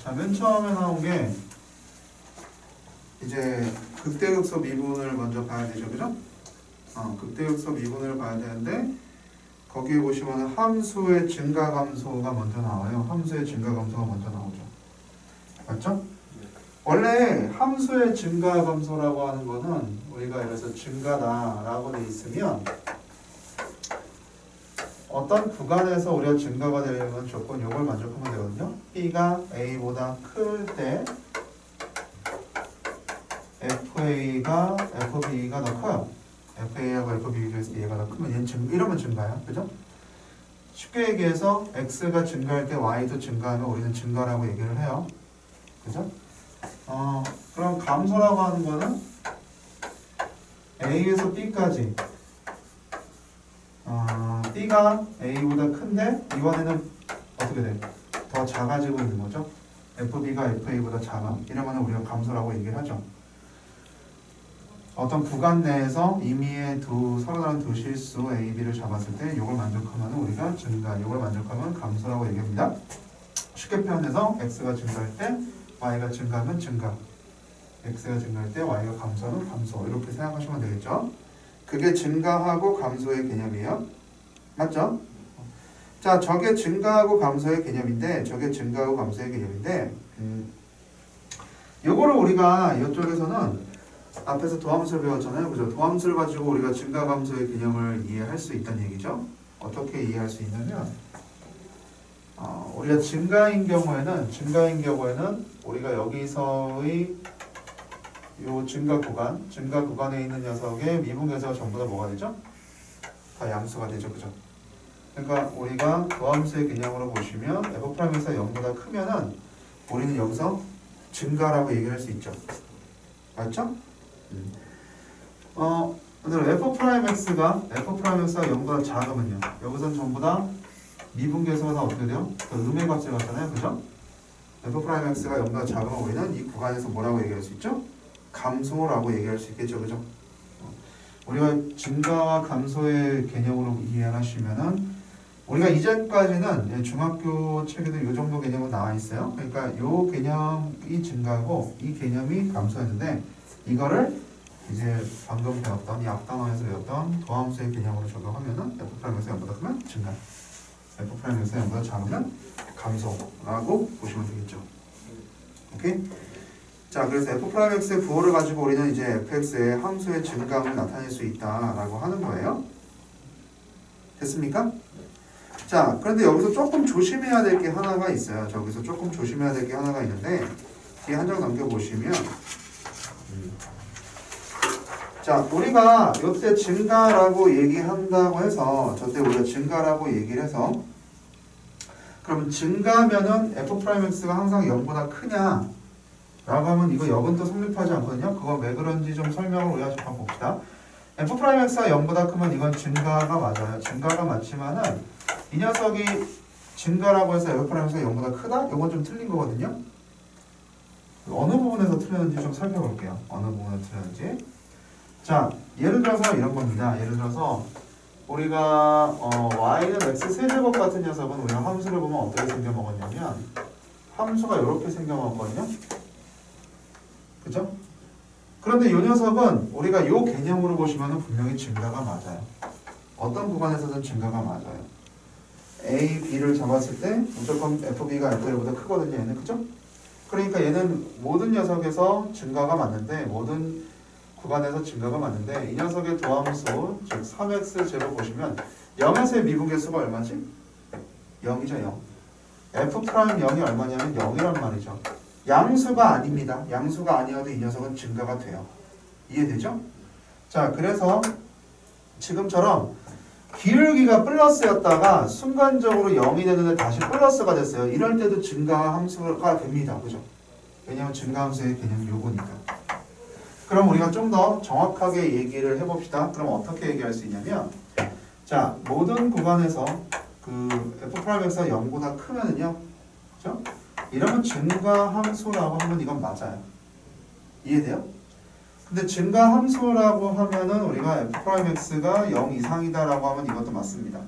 자, 맨 처음에 나온 게 이제 극대극소 미분을 먼저 봐야 되죠, 그죠? 극대극소 미분을 봐야 되는데 거기에 보시면 함수의 증가 감소가 먼저 나와요. 함수의 증가 감소가 먼저 나오죠. 맞죠? 원래 함수의 증가 감소라고 하는 거는 우리가 여기서 증가다라고 돼 있으면 어떤 구간에서 우리가 증가가 되려면 조건 요걸 만족하면 되거든요. B가 A보다 클 때 FA가 FB가 더 커요. FA하고 FB에서 얘가 더 크면 얘는 이러면 증가야. 그죠? 쉽게 얘기해서 X가 증가할 때 Y도 증가하면 우리는 증가라고 얘기를 해요. 그죠? 그럼 감소라고 하는 거는 A에서 B까지 B가 A보다 큰데 이번에는 어떻게 돼? 더 작아지고 있는 거죠. FB가 FA보다 작아. 이러면 우리가 감소라고 얘기를 하죠. 어떤 구간 내에서 임의의 서로 다른 두 실수 A, B를 잡았을 때 이걸 만족하면 우리가 증가, 이걸 만족하면 감소라고 얘기합니다. 쉽게 표현해서 X가 증가할 때 Y가 증가하면 증가, X가 증가할 때 Y가 감소하면 감소, 이렇게 생각하시면 되겠죠. 그게 증가하고 감소의 개념이에요. 맞죠? 자, 저게 증가하고 감소의 개념인데 요거를 우리가 이쪽에서는 앞에서 도함수를 배웠잖아요. 그죠? 도함수를 가지고 우리가 증가 감소의 개념을 이해할 수 있다는 얘기죠. 어떻게 이해할 수 있냐면 우리가 증가인 경우에는 우리가 여기서의 요 증가 구간에 있는 녀석의 미분계수가 전부 다 뭐가 되죠? 다 양수가 되죠. 그죠? 그러니까 우리가 도함수의 개념으로 보시면 F'에서 0보다 크면은 우리는 여기서 증가라고 얘기를 할 수 있죠. 맞죠? 근데 F'X가 0보다 작으면요. 여기서는 전부 다 미분계수가 다 어떻게 돼요? 음의 값을 갖잖아요. 그죠? F'X가 0보다 작으면 우리는 이 구간에서 뭐라고 얘기할 수 있죠? 감소라고 얘기할 수 있겠죠. 그죠? 우리가 증가와 감소의 개념으로 이해하시면은 우리가 이전까지는 중학교 책에도 이 정도 개념은 나와 있어요. 그러니까 이 개념이 증가고 이 개념이 감소였는데 이거를 이제 방금 배웠던 이 앞단원에서 배웠던 도함수의 개념으로 적용하면은 F'에서 0보다 크면 증가, F'에서 0보다 작으면 감소라고 보시면 되겠죠. 오케이? 자, 그래서 F'X의 부호를 가지고 우리는 이제 fx의 함수의 증가함을 나타낼 수 있다라고 하는 거예요. 됐습니까? 자, 그런데 여기서 조금 조심해야 될 게 하나가 있어요. 저기서 조금 조심해야 될 게 하나가 있는데 뒤에 한 장 넘겨보시면 자, 우리가 이때 증가라고 얘기한다고 해서 저때 우리가 증가라고 얘기를 해서 그럼 증가면은 F'X가 항상 0보다 크냐? 라고 하면 이거 역은 또 성립하지 않거든요. 그건 왜 그런지 좀 설명을 우리가 잠깐 봅시다. F'X가 0보다 크면 이건 증가가 맞아요. 증가가 맞지만은 이 녀석이 증가라고 해서 F'X가 0보다 크다? 이건 좀 틀린 거거든요. 어느 부분에서 틀렸는지 좀 살펴볼게요. 어느 부분에서 틀렸는지. 자, 예를 들어서 이런 겁니다. 예를 들어서 우리가 y는 x 세제곱 같은 녀석은 우리가 함수를 보면 어떻게 생겨먹었냐면 함수가 이렇게 생겨먹었거든요. 그죠? 그런데 이 녀석은 우리가 이 개념으로 보시면 분명히 증가가 맞아요. 어떤 구간에서든 증가가 맞아요. A, B를 잡았을 때 무조건 FB가 FA보다 크거든요. 얘는. 그죠? 그러니까 얘는 모든 녀석에서 증가가 맞는데 모든 구간에서 증가가 맞는데 이 녀석의 도함수 즉 3x 제로 보시면 0에서의 미분계수가 얼마지? 0이죠. 0. F'0이 얼마냐면 0이란 말이죠. 양수가 아닙니다. 양수가 아니어도 이 녀석은 증가가 돼요. 이해되죠? 자, 그래서 지금처럼 기울기가 플러스였다가 순간적으로 0이 되는데 다시 플러스가 됐어요. 이럴 때도 증가 함수가 됩니다. 그죠? 왜냐하면 증가 함수의 개념이 요거니까. 그럼 우리가 좀 더 정확하게 얘기를 해봅시다. 그럼 어떻게 얘기할 수 있냐면 자, 모든 구간에서 그 F'X가 0보다 크면은요. 그죠? 이러면 증가 함수라고 하면 이건 맞아요. 이해돼요? 근데 증가 함수라고 하면은 우리가 F'X가 0 이상이다라고 하면 이것도 맞습니다.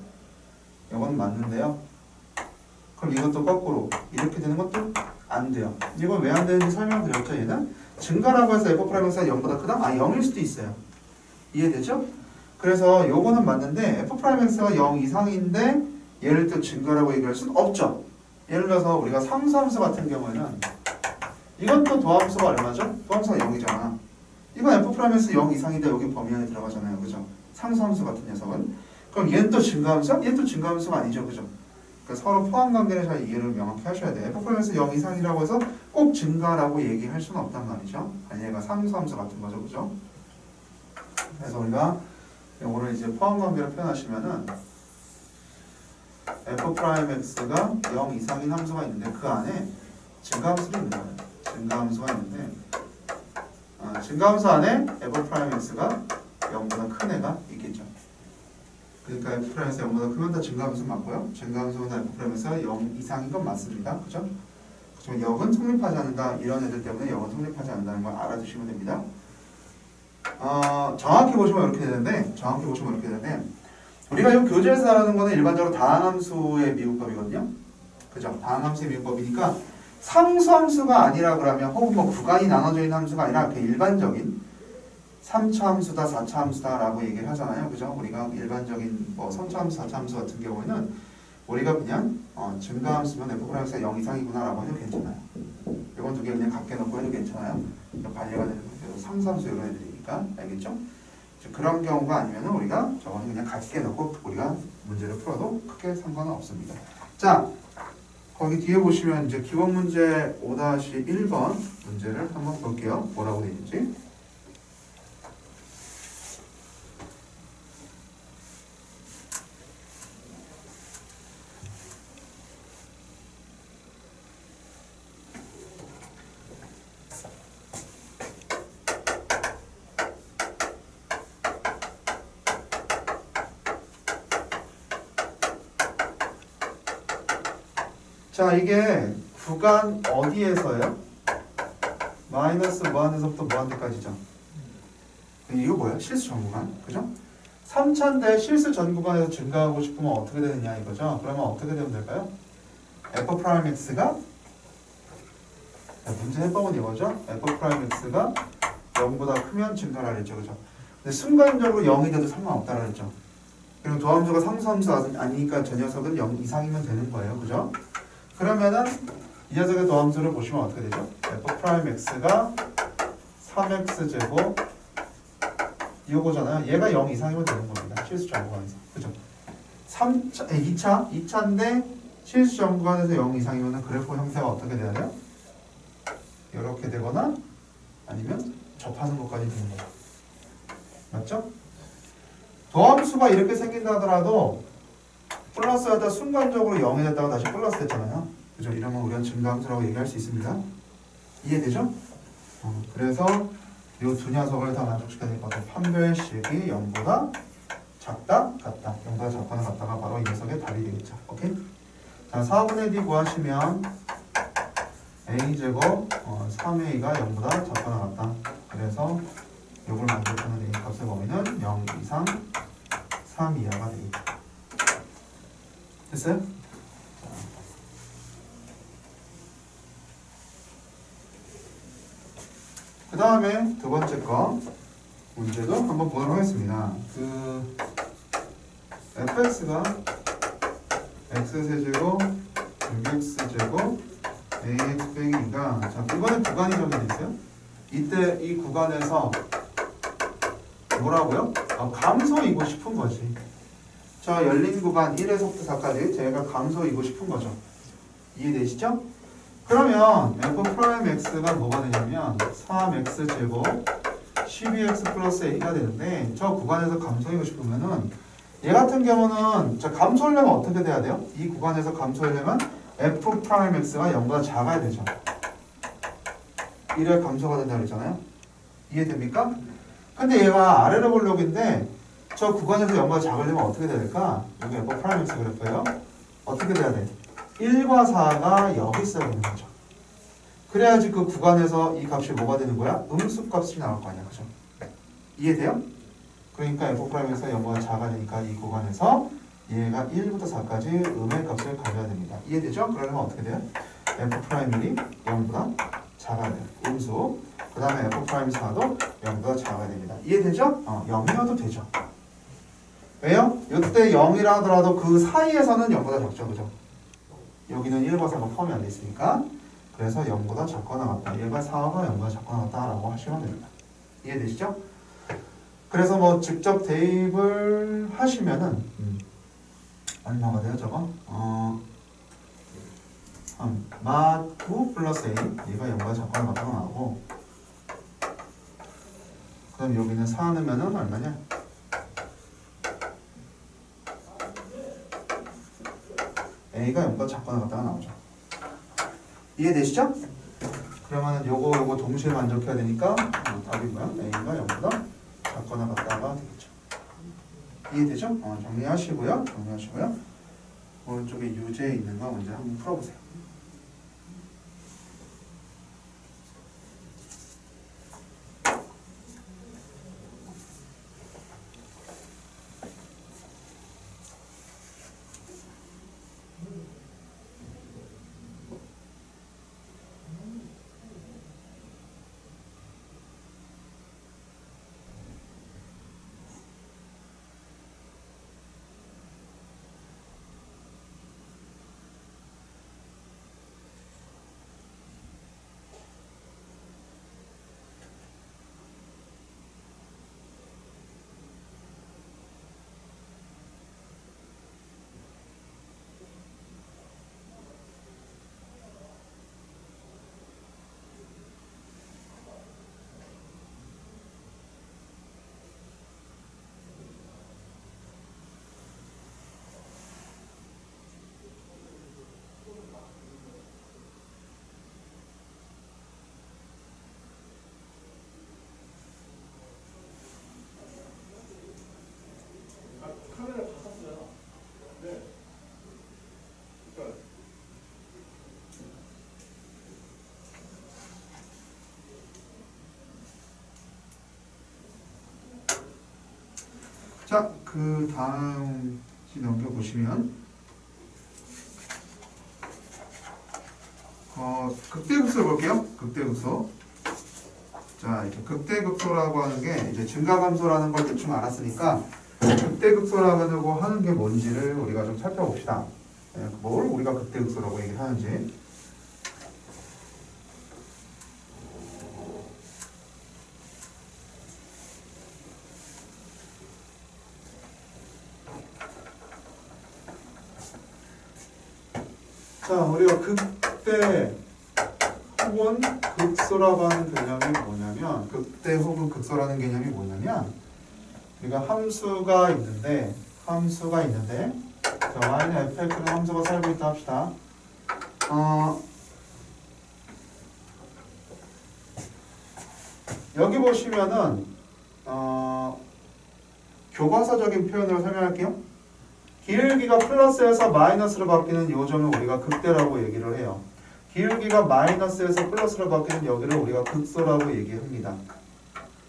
이건 맞는데요. 그럼 이것도 거꾸로 이렇게 되는 것도 안 돼요. 이건 왜 안 되는지 설명드렸죠. 얘는 증가라고 해서 F'X가 0보다 크다? 0일 수도 있어요. 이해되죠? 그래서 요거는 맞는데 F'X가 0 이상인데 얘를 또 증가라고 얘기할 수는 없죠. 예를 들어서 우리가 상수함수 같은 경우에는 이건 또 도함수가 얼마죠? 도함수가 0이잖아. 이건 F'X 0 이상인데 여기 범위 안에 들어가잖아요. 그죠? 상수함수 같은 녀석은. 그럼 얘는 또 증가함수야? 얘는 또 증가함수가 아니죠. 그죠? 그러니까 서로 포함관계를 잘 이해를 명확히 하셔야 돼요. F'X 0 이상이라고 해서 꼭 증가라고 얘기할 수는 없단 말이죠. 아니 얘가 상수함수 같은 거죠. 그죠? 그래서 우리가 요거를 이제 포함관계로 표현하시면은 F'X가 0 이상인 함수가 있는데 그 안에 증가함수가 있는 거예요. 증가함수가 있는데 증가함수 안에 F'X가 0보다 큰 애가 있겠죠. 그러니까 F'X가 0보다 크면 다 증가함수 맞고요. 증가함수보다 F'X가 0 이상인 건 맞습니다. 그죠? 그렇지만 0은 성립하지 않는다. 이런 애들 때문에 0은 성립하지 않는다는 걸 알아두시면 됩니다. 정확히 보시면 이렇게 되는데 우리가 이 교재에서 다루는 거는 일반적으로 다항함수의 미분법이거든요. 그죠? 다항함수의 미분법이니까 상수함수가 아니라 그러면 혹은 뭐 구간이 나눠져 있는 함수가 아니라 그 일반적인 3차 함수다, 4차 함수다 라고 얘기를 하잖아요. 그죠? 우리가 일반적인 뭐 3차 함수, 4차 함수 같은 경우에는 우리가 그냥 증가함수면 F'X가 0 이상이구나 라고 해도 괜찮아요. 이건 두 개 그냥 갖게 놓고 해도 괜찮아요. 반려가 되는 거예요. 상수함수 이런 애들이니까. 알겠죠? 그런 경우가 아니면 우리가 저거는 그냥 갖게 놓고 우리가 문제를 풀어도 크게 상관은 없습니다. 자, 거기 뒤에 보시면 이제 기본 문제 5-1번 문제를 한번 볼게요. 뭐라고 되어 있는지. 자, 이게 구간 어디에서요? 마이너스 무한대서부터 무한대까지죠. 이거 뭐야? 실수 전 구간. 그죠? 3차인데 실수 전 구간에서 증가하고 싶으면 어떻게 되느냐 이거죠. 그러면 어떻게 되면 될까요? F'X가 문제 해법은 이거죠. F'X가 0보다 크면 증가를 했죠. 그죠? 근데 순간적으로 0이 돼도 상관없다고 했죠. 그리고 도함수가 상수함수 아니니까 저 녀석은 0 이상이면 되는 거예요. 그죠? 그러면은 이 녀석의 도함수를 보시면 어떻게 되죠? F'X가 3x제곱 이거잖아요. 얘가 0 이상이면 되는 겁니다. 실수 전 구간에서. 그죠? 2차인데 실수 전 구간에서 0 이상이면 그래프 형태가 어떻게 돼야 돼요? 이렇게 되거나 아니면 접하는 것까지 되는 거예요. 맞죠? 도함수가 이렇게 생긴다 하더라도 플러스하다 순간적으로 0이 됐다가 다시 플러스 됐잖아요. 그죠? 이러면 우리가 증가함수라고 얘기할 수 있습니다. 이해되죠? 그래서 이 두 녀석을 다 만족시켜야 될 것 같아요. 판별식이 0보다 작다, 같다. 0보다 작거나 같다가 바로 이 녀석의 답이 되겠죠. 오케이? 자, 4분의 D 구하시면 A제곱 3A가 0보다 작거나 같다. 그래서 이걸 만족하는 A 값의 범위는 0 이상 3 이하가 되겠죠. 됐어요? 그 다음에 두 번째 거 문제도 한번 보도록 하겠습니다. fx가 x세제곱 6x제곱 ax 빼기 2가 자 이번에 구간이 정해져 있어요. 이때 이 구간에서 뭐라고요? 감소이고 싶은 거지. 저 열린 구간 1에서부터 4까지 제가 감소이고 싶은 거죠. 이해되시죠? 그러면 F'X가 뭐가 되냐면 3x제곱 12x 플러스 a가 되는데 저 구간에서 감소이고 싶으면은 얘 같은 경우는 자 감소하려면 어떻게 돼야 돼요? 이 구간에서 감소하려면 F'X가 0보다 작아야 되죠. 이래야 감소가 된다고 그랬잖아요. 이해됩니까? 근데 얘가 아래로 볼록인데 저 구간에서 0보다 작으려면 어떻게 돼야 될까? 여기 F'X 그래프예요. 어떻게 돼야 돼? 1과 4가 여기 있어야 되는 거죠. 그래야지 그 구간에서 이 값이 뭐가 되는 거야? 음수값이 나올 거 아니야. 그죠? 이해돼요? 그러니까 F'X가 0보다 작아지니까 이 구간에서 얘가 1부터 4까지 음의 값을 가져야 됩니다. 이해되죠? 그러려면 어떻게 돼요? F'1이 0보다 작아야 돼요. 음수. 그 다음에 F'4도 0보다 작아야 됩니다. 이해되죠? 0이어도 되죠. 왜요? 이때 0이라 하더라도 그 사이에서는 0보다 작죠. 그죠? 여기는 1과 4가 포함이 안 돼 있으니까. 그래서 0보다 작거나 같다. 1과 4가 0보다 작거나 같다라고 하시면 됩니다. 이해되시죠? 그래서 뭐 직접 대입을 하시면은 얼마가 돼요 저거? 마 9 플러스 A 얘가 0보다 작거나 같다가 나오고, 그럼 여기는 4 넣으면은 얼마냐? A가 0보다 작거나 같다가 나오죠. 이해되시죠? 그러면은 요거 동시에 만족해야 되니까 답이 뭐야? A가 0보다 작거나 같다가 되겠죠. 이해되죠? 정리하시고요. 오른쪽에 유제 있는 거 먼저 한번 풀어보세요. 자, 그 다음 넘겨보시면 극대극소 볼게요. 극대극소. 자, 이렇게 극대극소라고 하는 게 이제 증가감소라는 걸 대충 알았으니까 극대극소라고 하는 게 뭔지를 우리가 좀 살펴봅시다. 뭘 우리가 극대극소라고 얘기를 하는지. 자, 우리가 극대 혹은 극소라고 하는 개념이 뭐냐면, 극대 혹은 극소라는 개념이 뭐냐면, 우리가 함수가 있는데 자, y는 fx는 함수가 살고 있다 합시다. 여기 보시면은 교과서적인 표현으로 설명할게요. 기울기가 플러스에서 마이너스로 바뀌는 이 점을 우리가 극대라고 얘기를 해요. 기울기가 마이너스에서 플러스로 바뀌는 여기를 우리가 극소라고 얘기합니다.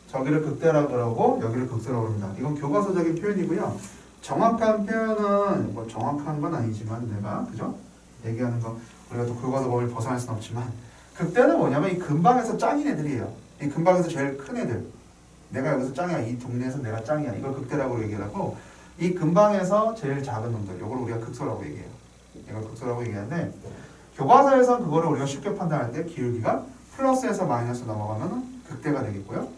저기를 극대라고 그러고 여기를 극소라고 합니다. 이건 교과서적인 표현이고요. 정확한 표현은 뭐 정확한 건 아니지만 내가 그죠? 얘기하는 거 우리가 또 교과서 범위를 벗어날 수는 없지만, 극대는 뭐냐면 이 근방에서 짱인 애들이에요. 이 근방에서 제일 큰 애들. 내가 여기서 짱이야. 이 동네에서 내가 짱이야. 이걸 극대라고 얘기를 하고, 이 근방에서 제일 작은 놈들, 이걸 우리가 극소라고 얘기해요. 이걸 극소라고 얘기하는데, 교과서에서는 그거를 우리가 쉽게 판단할 때 기울기가 플러스에서 마이너스 넘어가면 극대가 되겠고요.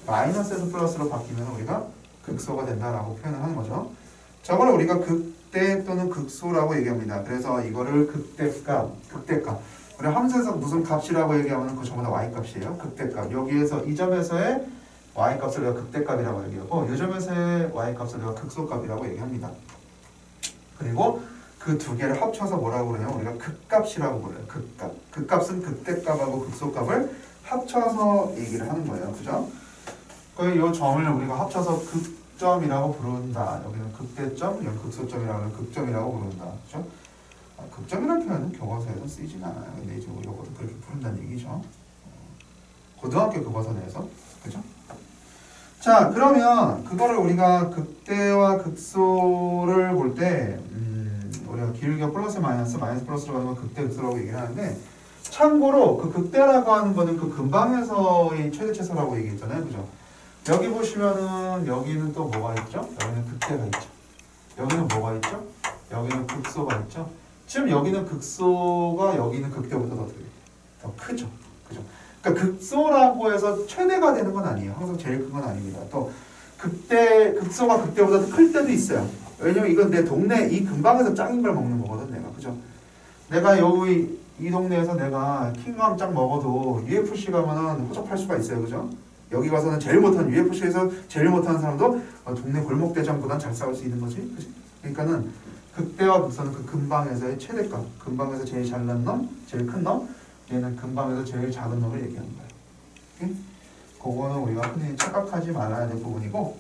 마이너스에서 플러스로 바뀌면 우리가 극소가 된다라고 표현을 하는 거죠. 저거를 우리가 극대 또는 극소라고 얘기합니다. 그래서 이거를 극대값. 우리 함수에서 무슨 값이라고 얘기하면 그 전부 다 y값이에요. 극대값. 여기에서 이 점에서의 y값을 우리가 극대값이라고 얘기하고, 이 점에서의 y값을 우리가 극소값이라고 얘기합니다. 그리고 그 두 개를 합쳐서 뭐라고 그래요? 우리가 극값이라고 그래요. 극값. 극값은 극대값하고 극소값을 합쳐서 얘기를 하는 거예요. 그죠? 이 점을 우리가 합쳐서 극점이라고 부른다. 여기는 극대점, 여기 극소점이라고 극점이라고 부른다. 그죠? 극점이라는 표현은 교과서에서 쓰이진 않아요. 근데 이제 이것도 그렇게 부른다는 얘기죠. 고등학교 교과서 내에서. 그죠? 자, 그러면 그거를 우리가 극대와 극소를 볼 때 우리가 기울기가 플러스 마이너스 플러스로 가면 극대 극소라고 얘기를 하는데, 참고로 그 극대라고 하는 거는 그 근방에서의 최대 최소라고 얘기했잖아요. 그죠? 여기 보시면은 여기는 또 뭐가 있죠? 여기는 극대가 있죠. 여기는 뭐가 있죠? 여기는 극소가 있죠. 지금 여기는 극소가 여기는 극대보다 더 크죠. 그죠? 그러니까 극소라고 해서 최대가 되는 건 아니에요. 항상 제일 큰 건 아닙니다. 또 극소가 극대보다 더 클 때도 있어요. 왜냐면 이건 내 동네 이 근방에서 짱인 걸 먹는 거거든, 내가. 그죠? 내가 여기 이 동네에서 내가 킹감 짱 먹어도 UFC 가면은 허접할 수가 있어요. 그죠? 여기 가서는 제일 못한 UFC에서 제일 못하는 사람도 동네 골목대장보단 잘 싸울 수 있는 거지. 그치? 그러니까는 극대와 극소는 그 근방에서의 최대값, 근방에서 제일 잘난 놈, 제일 큰 놈, 얘는 근방에서 제일 작은 놈을 얘기하는 거예요. 오케이? 그거는 우리가 흔히 착각하지 말아야 될 부분이고,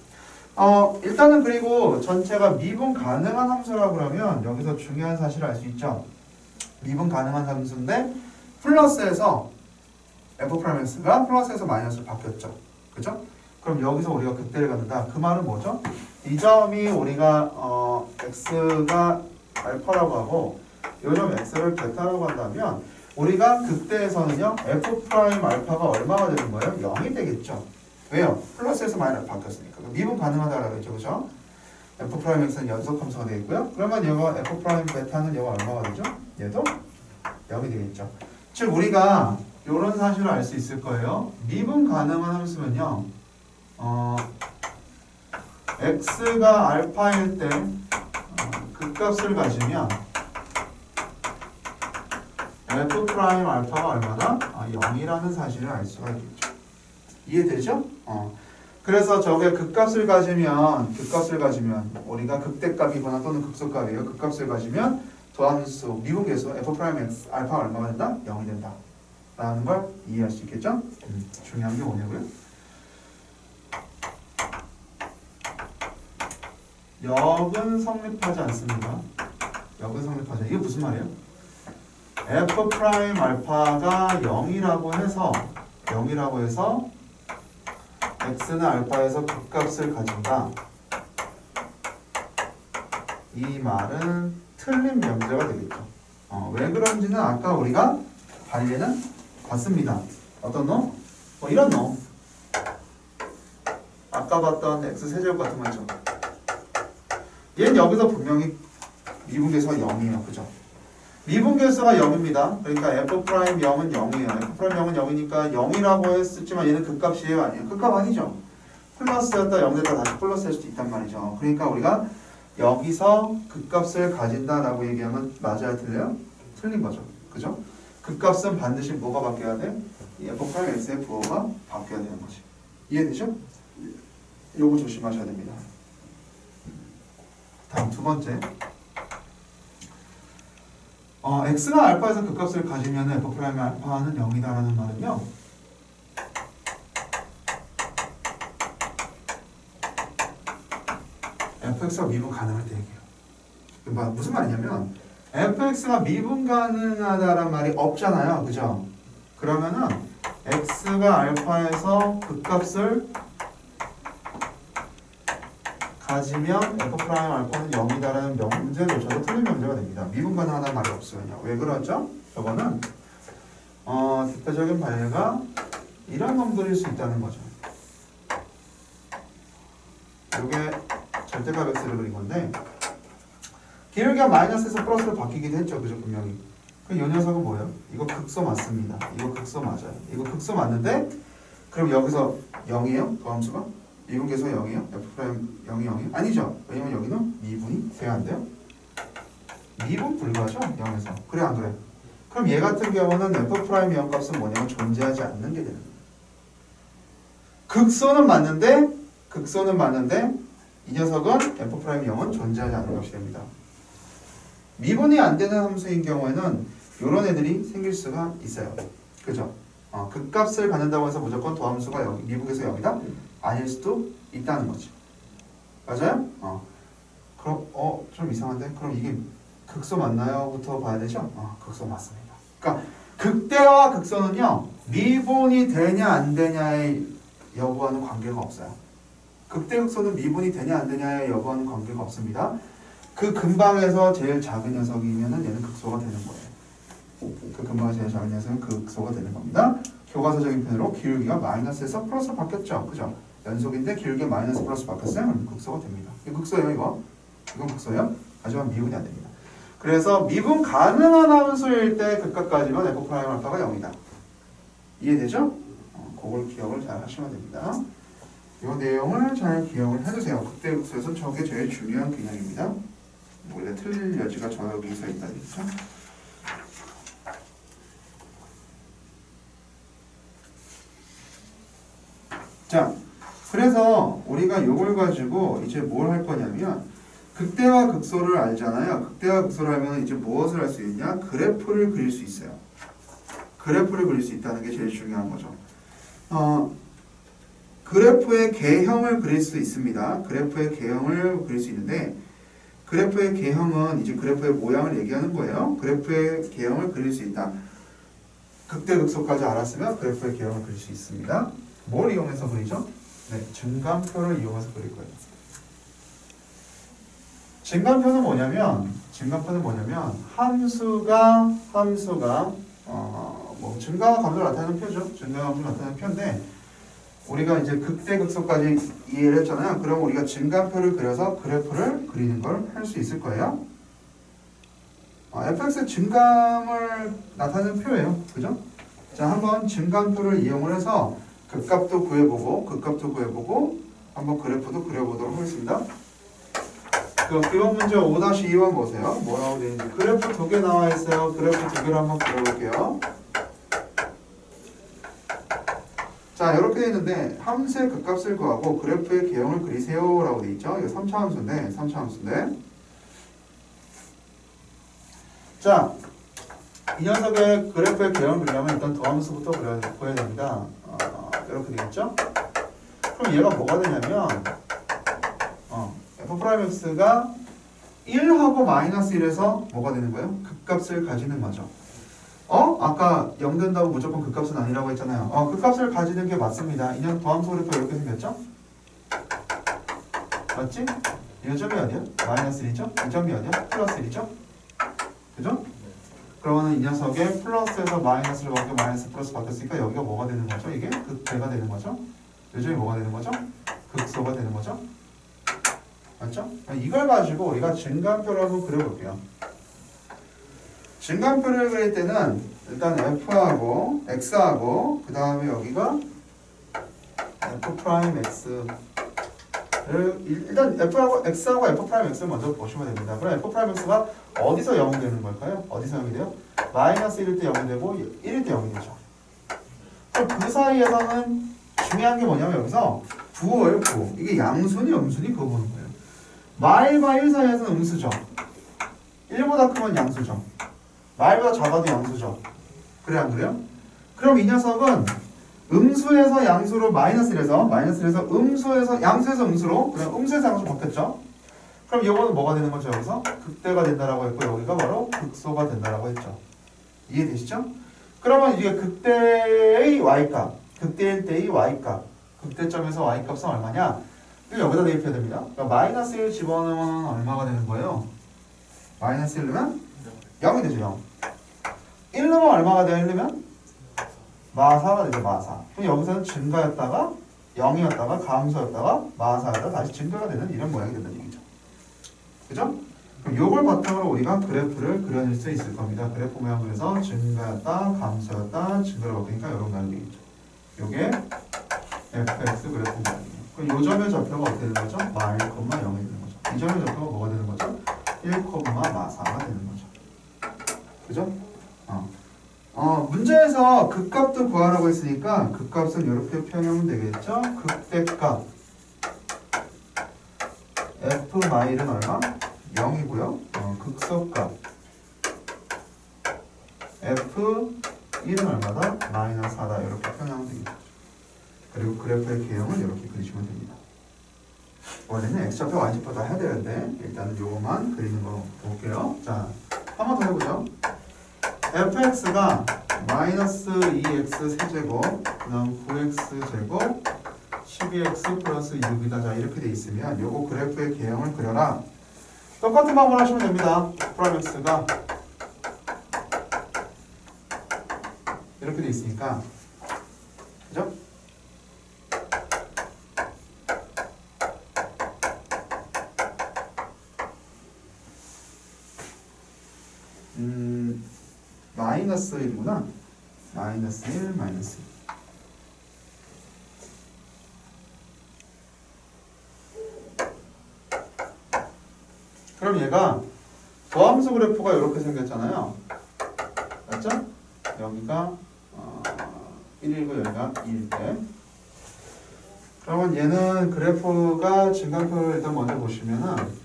일단은 그리고 전체가 미분 가능한 함수라고 그러면 여기서 중요한 사실을 알 수 있죠. 미분 가능한 함수인데 플러스에서 f'x가 플러스에서 마이너스로 바뀌었죠. 그죠? 그럼 여기서 우리가 극대를 갖는다. 그 말은 뭐죠? 이 점이 우리가 x가 알파라고 하고 이 점 x를 베타라고 한다면 우리가 극대에서는요 f 프라임 알파가 얼마가 되는 거예요? 0이 되겠죠. 왜요? 플러스에서 마이너스 바뀌었으니까. 미분 가능하다라고 했죠. 그죠? f 프라임 x는 연속 함수가 되겠고요. 그러면 얘가 f 프라임 베타는 얘가 얼마가 되죠? 얘도 0이 되겠죠. 즉 우리가 이런 사실을 알 수 있을 거예요. 미분 가능한 함수면요. x가 알파일 때 극값을 가지면 f 프라임 알파가 얼마나? 0이라는 사실을 알 수가 있겠죠. 이해되죠? 그래서 저게 극값을 가지면 우리가 극대값이거나 또는 극소값이에요. 극값을 가지면 도함수 미분계수 f 프라임 x 알파 얼마가 된다? 0이 된다. 라는 걸 이해할 수 있겠죠? 중요한 게 뭐냐고요? 역은 성립하지 않습니다. 역은 성립하지. 이게 무슨 말이에요? f 프라임 알파가 0이라고 해서 x는 알파에서 극값을 가진다. 이 말은 틀린 명제가 되겠죠. 왜 그런지는 아까 우리가 관리는 봤습니다. 어떤 놈? 이런 놈. 아까 봤던 x세제곱 같은 거 있죠. 얘는 여기서 분명히 미분계수가 0이에요. 그죠? 미분계수가 0입니다. 그러니까 f 프라임 0은 0이에요. f 프라임 0은 0이니까 0이라고 했었지만 얘는 극값이에요? 아니에요? 극값 아니죠. 플러스였다 0 됐다 다시 플러스 할 수도 있단 말이죠. 그러니까 우리가 여기서 극값을 가진다라고 얘기하면 맞아야 틀려요? 틀린 거죠. 그죠? 극값은 반드시 뭐가 바뀌어야 돼? 이 f 프라임 x의 부호가 바뀌어야 되는 거지. 이해되죠? 요거 조심하셔야 됩니다. 다음 두 번째. x가 알파에서 극값을 가지면 f 프라임 알파는 0이다라는 말은요. fx가 미분 가능할 때 얘기해요. 무슨 말이냐면 fx가 미분 가능하다란 말이 없잖아요. 그죠? 그러면은 x가 알파에서 극값을 가지면 f 프라임 알파는 0이다라는 명제조차도 틀린 명제가 됩니다. 미분 가능하다는 말이 없어요. 왜 그러죠? 저거는 대표적인 반례가 이런 놈들일 수 있다는 거죠. 이게 절대값 x를 그린 건데 기울기가 마이너스에서 플러스로 바뀌기도 했죠. 그죠? 분명히. 이 녀석은 뭐예요? 이거 극소 맞습니다. 이거 극소 맞아요. 이거 극소 맞는데 그럼 여기서 0이에요? 더함수가? 미분계수가 0이에요? f 프라임 0이 0이에요? 아니죠. 왜냐면 여기는 미분이 돼야 안 돼요? 미분 불가죠? 0에서. 그래 안 그래? 그럼 얘 같은 경우는 f 프라임 0 값은 뭐냐면 존재하지 않는 게 되는 거예요. 극소는 맞는데 이 녀석은 f 프라임 0은 존재하지 않는 것이 됩니다. 미분이 안 되는 함수인 경우에는 이런 애들이 생길 수가 있어요. 그죠? 극값을 갖는다고 해서 무조건 도함수가 여기 미분계수 0이다? 아닐 수도 있다는 거지. 맞아요? 그럼 좀 이상한데? 그럼 이게 극소 맞나요? 부터 봐야 되죠? 극소 맞습니다. 그러니까 극대와 극소는요. 미분이 되냐 안 되냐의 여부와는 관계가 없어요. 극대 극소는 미분이 되냐 안 되냐의 여부와는 관계가 없습니다. 그 근방에서 제일 작은 녀석이면은 얘는 극소가 되는 거예요. 그 근방에 제일 작은 녀석은 극소가 되는 겁니다. 교과서적인 표현으로 기울기가 마이너스에서 플러스로 바뀌었죠. 그죠? 연속인데 기울기가 마이너스 플러스 바뀌었어요. 그럼 극소가 됩니다. 이거 극소예요, 이거. 이건 극소예요. 하지만 미분이 안 됩니다. 그래서 미분 가능한 함수일 때 극값까지만 f' 알파가 0이다. 이해되죠? 그걸 기억을 잘 하시면 됩니다. 이 내용을 잘 기억을 해두세요. 극대 극소에서 저게 제일 중요한 개념입니다. 원래 틀릴 여지가 저기서 있다는 얘기죠. 자, 그래서 우리가 요걸 가지고 이제 뭘 할 거냐면 극대와 극소를 알잖아요. 극대와 극소를 알면 이제 무엇을 할 수 있냐? 그래프를 그릴 수 있어요. 그래프를 그릴 수 있다는 게 제일 중요한 거죠. 그래프의 개형을 그릴 수 있습니다. 그래프의 개형을 그릴 수 있는데 그래프의 개형은 이제 그래프의 모양을 얘기하는 거예요. 그래프의 개형을 그릴 수 있다. 극대 극소까지 알았으면 그래프의 개형을 그릴 수 있습니다. 뭘 이용해서 그리죠? 네, 증감표를 이용해서 그릴 거예요. 증감표는 뭐냐면 함수가 증가와 감소를 나타내는 표죠. 증가와 감소를 나타내는 표인데 우리가 이제 극대 극소까지 이해를 했잖아요. 그럼 우리가 증감표를 그려서 그래프를 그리는 걸 할 수 있을 거예요. fx의 증감을 나타내는 표예요. 그죠? 자, 한번 증감표를 이용을 해서 극값도 구해보고 한번 그래프도 그려보도록 하겠습니다. 그 기본 문제 5-2번 보세요. 뭐라고 되어 있는지. 그래프 2개 나와 있어요. 그래프 2개를 한번 그려볼게요. 자, 이렇게 되어 있는데 함수의 극값을 구하고 그래프의 개형을 그리세요 라고 되어 있죠. 이거 3차 함수인데 자, 이 녀석의 그래프의 개형을 그리려면 일단 도함수부터 구해야 됩니다. 이렇게 되겠죠? 그럼 얘가 뭐가 되냐면 f'x가 1하고 마이너스 1에서 뭐가 되는 거예요? 극값을 가지는 거죠. 아까 0 된다고 무조건 극값은 아니라고 했잖아요. 극값을 가지는 게 맞습니다. 이년 도함수 그래프 이렇게 생겼죠? 맞지? 이 점이 어디야? 마이너스 1이죠? 이 점이 어디야? 플러스 1이죠? 그죠? 그러면 이 녀석의 플러스에서 마이너스를 바뀌고 마이너스 플러스 바뀌었으니까 여기가 뭐가 되는 거죠? 이게 극대가 되는 거죠? 이 점이 뭐가 되는 거죠? 극소가 되는 거죠? 맞죠? 이걸 가지고 우리가 증감표를 한번 그려볼게요. 증감표를 그릴 때는 일단 f하고 x하고 그 다음에 여기가 f'x 일단 f하고 x하고 f'x를 먼저 보시면 됩니다. 그럼 f'x가 어디서 0이 되는 걸까요? 어디서 0이 돼요? 마이너스 1일 때 0이 되고 1일 때 0이 되죠. 그럼 그 사이에서는 중요한 게 뭐냐면 여기서 부호예요, 부호. 이게 양순이 음순이 그거 보는 거예요. 마일과 1 사이에서는 음수죠. 1보다 크면 양수죠. 마일보다 작아도 양수죠. 그래 안 그래요? 그럼 이 녀석은 음수에서 양수로 마이너스 1에서 음수에서 양수에서 음수로 그냥 음수에서 양수로 바뀌었죠. 그럼 이거는 뭐가 되는 거죠? 여기서 극대가 된다라고 했고 여기가 바로 극소가 된다라고 했죠. 이해되시죠? 그러면 이게 극대의 y값, 극대일 때의 y값, 극대점에서 y값은 얼마냐? 이거 여기다 대입해야 됩니다. 그러니까 마이너스 1 집어넣으면 얼마가 되는 거예요? 마이너스 1 넣으면 0이 되죠. 0. 1 넣으면 얼마가 돼요? 1 넣으면? 마사가 되죠. 마사. 그럼 여기서는 증가였다가 0이었다가 감소였다가 마사였다가 다시 증가가 되는 이런 모양이 된다는 얘기죠. 그죠? 그럼 요걸 바탕으로 우리가 그래프를 그려낼 수 있을 겁니다. 그래프 모양을 해서 증가였다, 감소였다, 증가로 바뀌니까 이런 모양이 되겠죠. 요게 fx 그래프 모양이에요. 그럼 요 점의 좌표가 어떻게 되는 거죠? 마 1, 0이 되는 거죠. 이 점의 좌표가 뭐가 되는 거죠? 1, 마사가 되는 거죠. 그죠? 문제에서 극값도 구하라고 했으니까 극값은 이렇게 표현하면 되겠죠? 극대값 f 마일은 얼마? 0이고요. 극소값 f 1은 얼마다? 마이너스 4다. 이렇게 표현하면 되겠죠. 그리고 그래프의 개형을 이렇게 그리시면 됩니다. 원래는 x좌표, y좌표 다 해야 되는데 일단은 요것만 그리는 거 볼게요. 자, 한 번 더 해보죠. fx가 마이너스 2x 세제곱 그 다음 9x제곱 12x 플러스 6이다. 자, 이렇게 돼 있으면 요거 그래프의 개형을 그려라. 똑같은 방법을 하시면 됩니다. 프라임x가 이렇게 돼 있으니까, 그죠? 마이너스 1이구나. 마이너스 1, 마이너스 1. 그럼 얘가 더함수 그래프가 이렇게 생겼잖아요. 맞죠? 여기가 1이고 여기가 2일 때. 그러면 얘는 그래프가 증가표를 일단 먼저 보시면은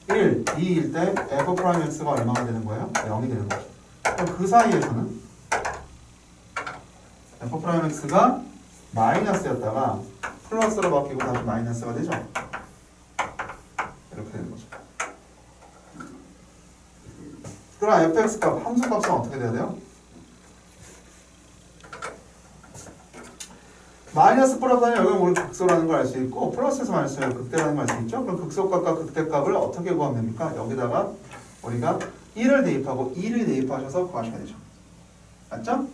1, 2일 때 f 프라임 x가 얼마가 되는 거예요? 0이 되는 거죠. 그럼 그 사이에서는 f 프라임 x가 마이너스였다가 플러스로 바뀌고 다시 마이너스가 되죠. 이렇게 되는 거죠. 그럼 fx 값, 함수 값은 어떻게 돼야 돼요? 마이너스 플러스는 여기 우리 극소라는 걸 알 수 있고 플러스에서 마이너스는 극대라는 걸 알 수 있죠. 그럼 극소값과 극대값을 어떻게 구하면 됩니까? 여기다가 우리가 1을 대입하고 2를 대입하셔서 구하셔야 되죠. 맞죠?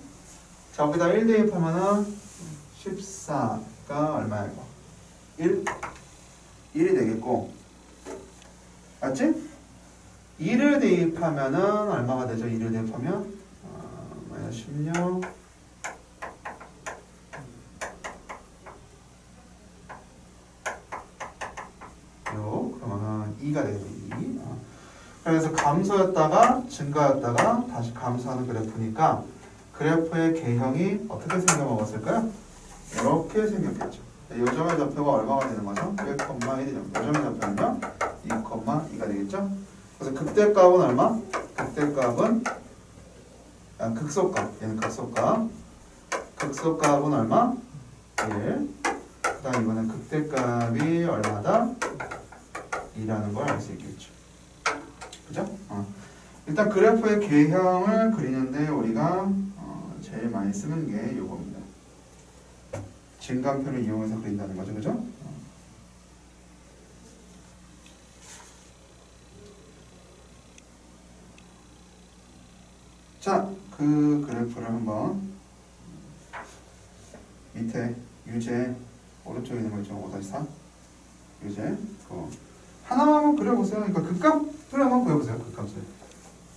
자, 여기다 1 대입하면은 14가 얼마야 이거? 1이 되겠고, 맞지? 2를 대입하면은 얼마가 되죠? 2를 대입하면 마이너스 16 그러면은 2가 되겠죠. 2. 그래서 감소였다가 증가였다가 다시 감소하는 그래프니까 그래프의 개형이 어떻게 생겨먹었을까요? 이렇게 생겼겠죠. 요점의 좌표가 얼마가 되는 거죠? 1,1이죠. 요점의 좌표는요 2,2가 되겠죠. 그래서 극대값은 얼마? 극대값은 극소값. 얘는 극소값. 극소값은 얼마? 1. 그 다음 이거는 극대값이 얼마다? 2라는 걸 알 수 있겠죠. 그죠? 일단 그래프의 개형을 그리는데 우리가 제일 많이 쓰는 게 이겁니다. 증감표를 이용해서 그린다는 거죠. 그죠? 자, 그 그래프를 한번 밑에 유제 오른쪽에 있는 거 있죠. 5-4 유제 하나만 한번 그려보세요. 그러니까 극값을 한번 구해보세요. 극값을.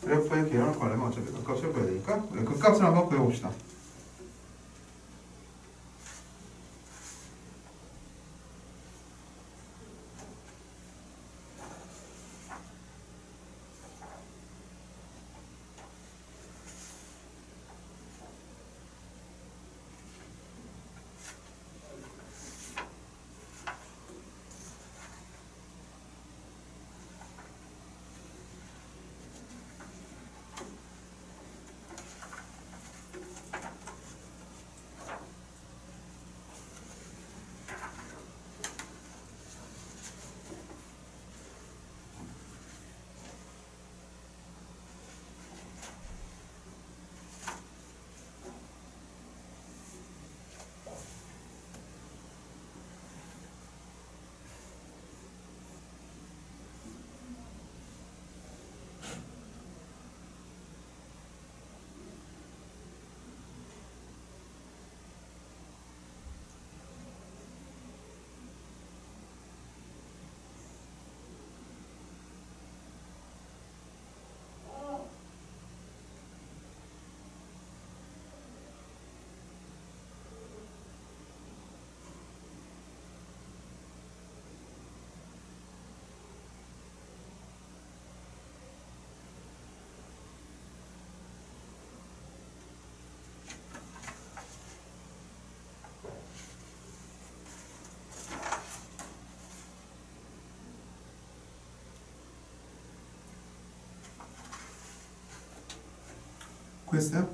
그래프의 개형을 구하려면 어차피 극값을 구해야 되니까 우리 극값을 한번 구해봅시다. 구했어요?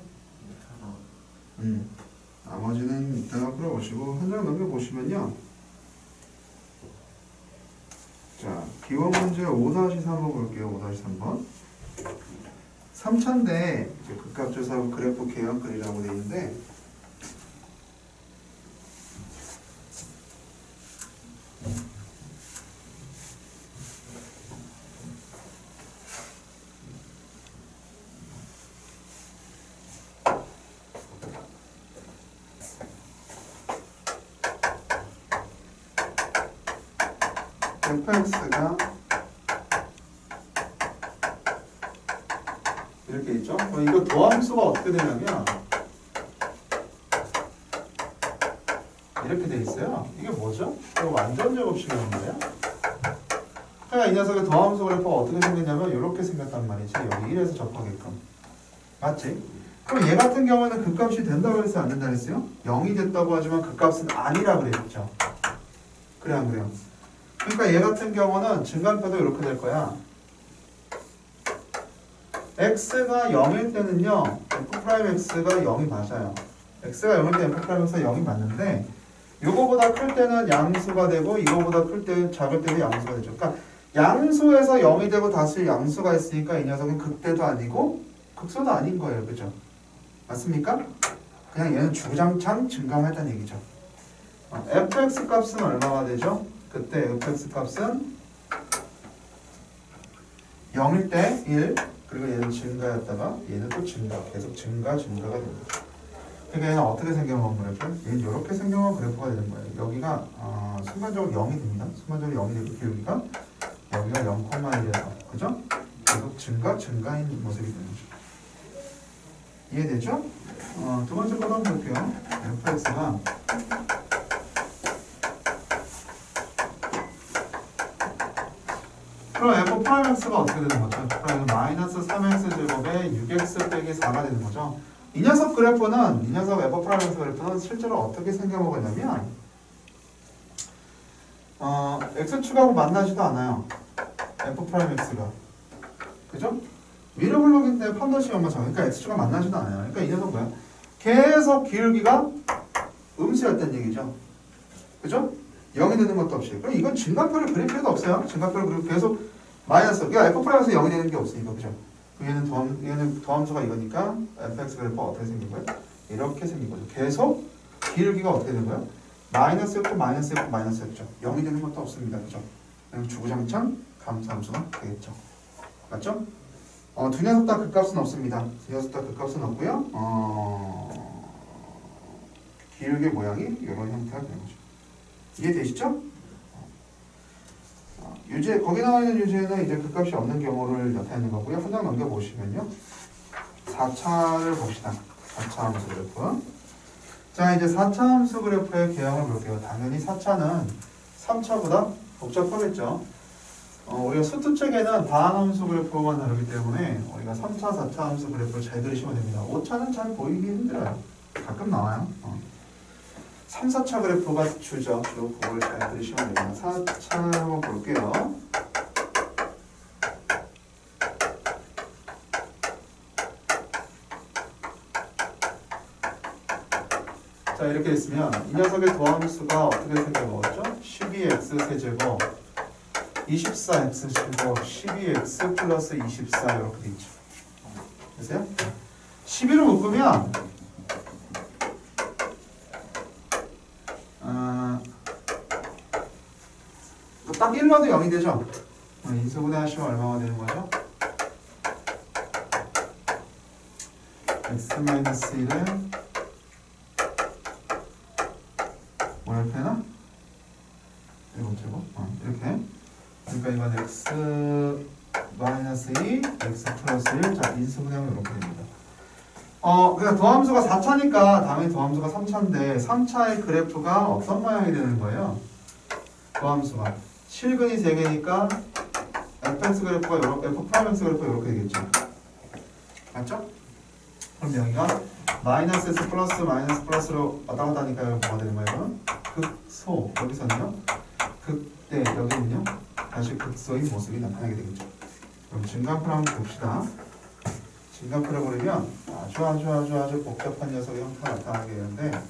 나머지는 이따가 풀어보시고 한 장 넘겨보시면요. 자, 기본 문제 5-3 한번 볼게요. 5-3번. 3차인데 극값조사하고 그래프 개형 그리라고 되어 있는데 fx가 이렇게 있죠? 이거 도함수가 어떻게 되냐면 이렇게 돼 있어요. 이게 뭐죠? 이거 완전 제곱식이라는 거예요. 그러니까 이 녀석의 도함수 그래프가 어떻게 생겼냐면 이렇게 생겼단 말이지. 여기 1에서 접하게끔. 맞지? 그럼 얘 같은 경우는 극값이 된다고 했어요? 안 된다고 했어요? 0이 됐다고 하지만 극값은 아니라 그랬죠. 그래 안 그래요? 그러니까 얘 같은 경우는 증간표도 이렇게 될 거야. x가 0일 때는요. f'x가 0이 맞아요. x가 0일 때 f'x가 0이 맞는데 이거보다 클 때는 양수가 되고 이거보다 클 때 작을 때도 양수가 되죠. 그러니까 양수에서 0이 되고 다시 양수가 있으니까 이 녀석은 극대도 아니고 극소도 아닌 거예요. 그죠? 맞습니까? 그냥 얘는 주구장창 증감했다는 얘기죠. fx 값은 얼마가 되죠? 그때 fx 값은 0일 때 1, 그리고 얘는 증가였다가 얘는 또 증가, 계속 증가가 됩니다. 그러니까 얘는 어떻게 생겨먹은 그래프? 얘는 이렇게 생겨먹은 그래프가 되는 거예요. 여기가 순간적으로 0이 됩니다. 순간적으로 0이 되고 여기가 0,1이어서 그죠? 계속 증가인 모습이 되는 거죠. 이해되죠? 두 번째 거도 한번 볼게요. fx가 그럼 f'x가 어떻게 되는 거죠? 그럼 마이너스 3x 제곱에 6x 빼기 4가 되는 거죠. 이 녀석 그래프는, 이 녀석 f'x 그래프는 실제로 어떻게 생겨먹었냐면 x축하고 만나지도 않아요. f'x가. 그죠? 위로 블록인데 판도시 연마 정. 그러니까 x축과 만나지도 않아요. 그러니까 이 녀석 뭐야? 계속 기울기가 음수였다는 얘기죠. 그죠? 0이 되는 것도 없이. 그럼 이건 증가표를 그릴 필요도 없어요. 증가표를 그리고 계속 마이너스. 그러니까 f'에서 0이 되는 게 없으니까. 그죠? 얘는 도함수가 이거니까 fx 그래프가 어떻게 생긴 거예요? 이렇게 생긴 거죠. 계속 기울기가 어떻게 되는 거예요? 마이너스였고 마이너스였고 마이너스였죠. 0이 되는 것도 없습니다. 그죠? 그냥 주구장창 감소함수가 되겠죠. 맞죠? 두 녀석 다 극값은 없습니다. 두 녀석 다 극값은 없고요. 기울기 모양이 이런 형태가 되는 거죠. 이해되시죠? 유제, 거기 나와 있는 유제는 이제 극값이 없는 경우를 나타내는 거고요. 한 장 넘겨보시면요. 4차를 봅시다. 4차 함수 그래프. 자, 이제 4차 함수 그래프의 개형을 볼게요. 당연히 4차는 3차보다 복잡하겠죠. 우리가 수투책에는 다항함수 그래프만 다루기 때문에 우리가 3차, 4차 함수 그래프를 잘 그리시면 됩니다. 5차는 잘 보이기 힘들어요. 가끔 나와요. 3, 4차 그래프가 주죠. 주로 그걸 잘 그리시면 됩니다. 4차 한번 볼게요. 자, 이렇게 있으면 이 녀석의 도함수가 어떻게 생겨먹었죠? 12x 세제곱 24x 제곱 12x 플러스 24 이렇게 돼 있죠. 됐어요? 12를 묶으면 딱 1로도 0이 되죠? 인수분해 하시면 얼마가 되는 거죠? x-1은 뭐 이렇게 되나? 이렇게. 그러니까 이건 x-2, x 플러스 1. 자, 인수분해하면 이렇게 됩니다. 그러니까 도함수가 4차니까 당연히 도함수가 3차인데 3차의 그래프가 어떤 모양이 되는 거예요? 도함수가 실근이 3개니까 fx 그래프가 이렇게, f'x 그래프가 이렇게 되겠죠. 맞죠? 그럼 여기가 마이너스 s 플러스 마이너스 플러스로 왔다 갔다 하니까 뭐가 되는 거예요? 극소. 여기서는요? 극대. 여기는요? 다시 극소인 모습이 나타나게 되겠죠. 그럼 증가표를 한번 봅시다. 증가표를 그리면 아주 복잡한 녀석의 형태가 나타나게 되는데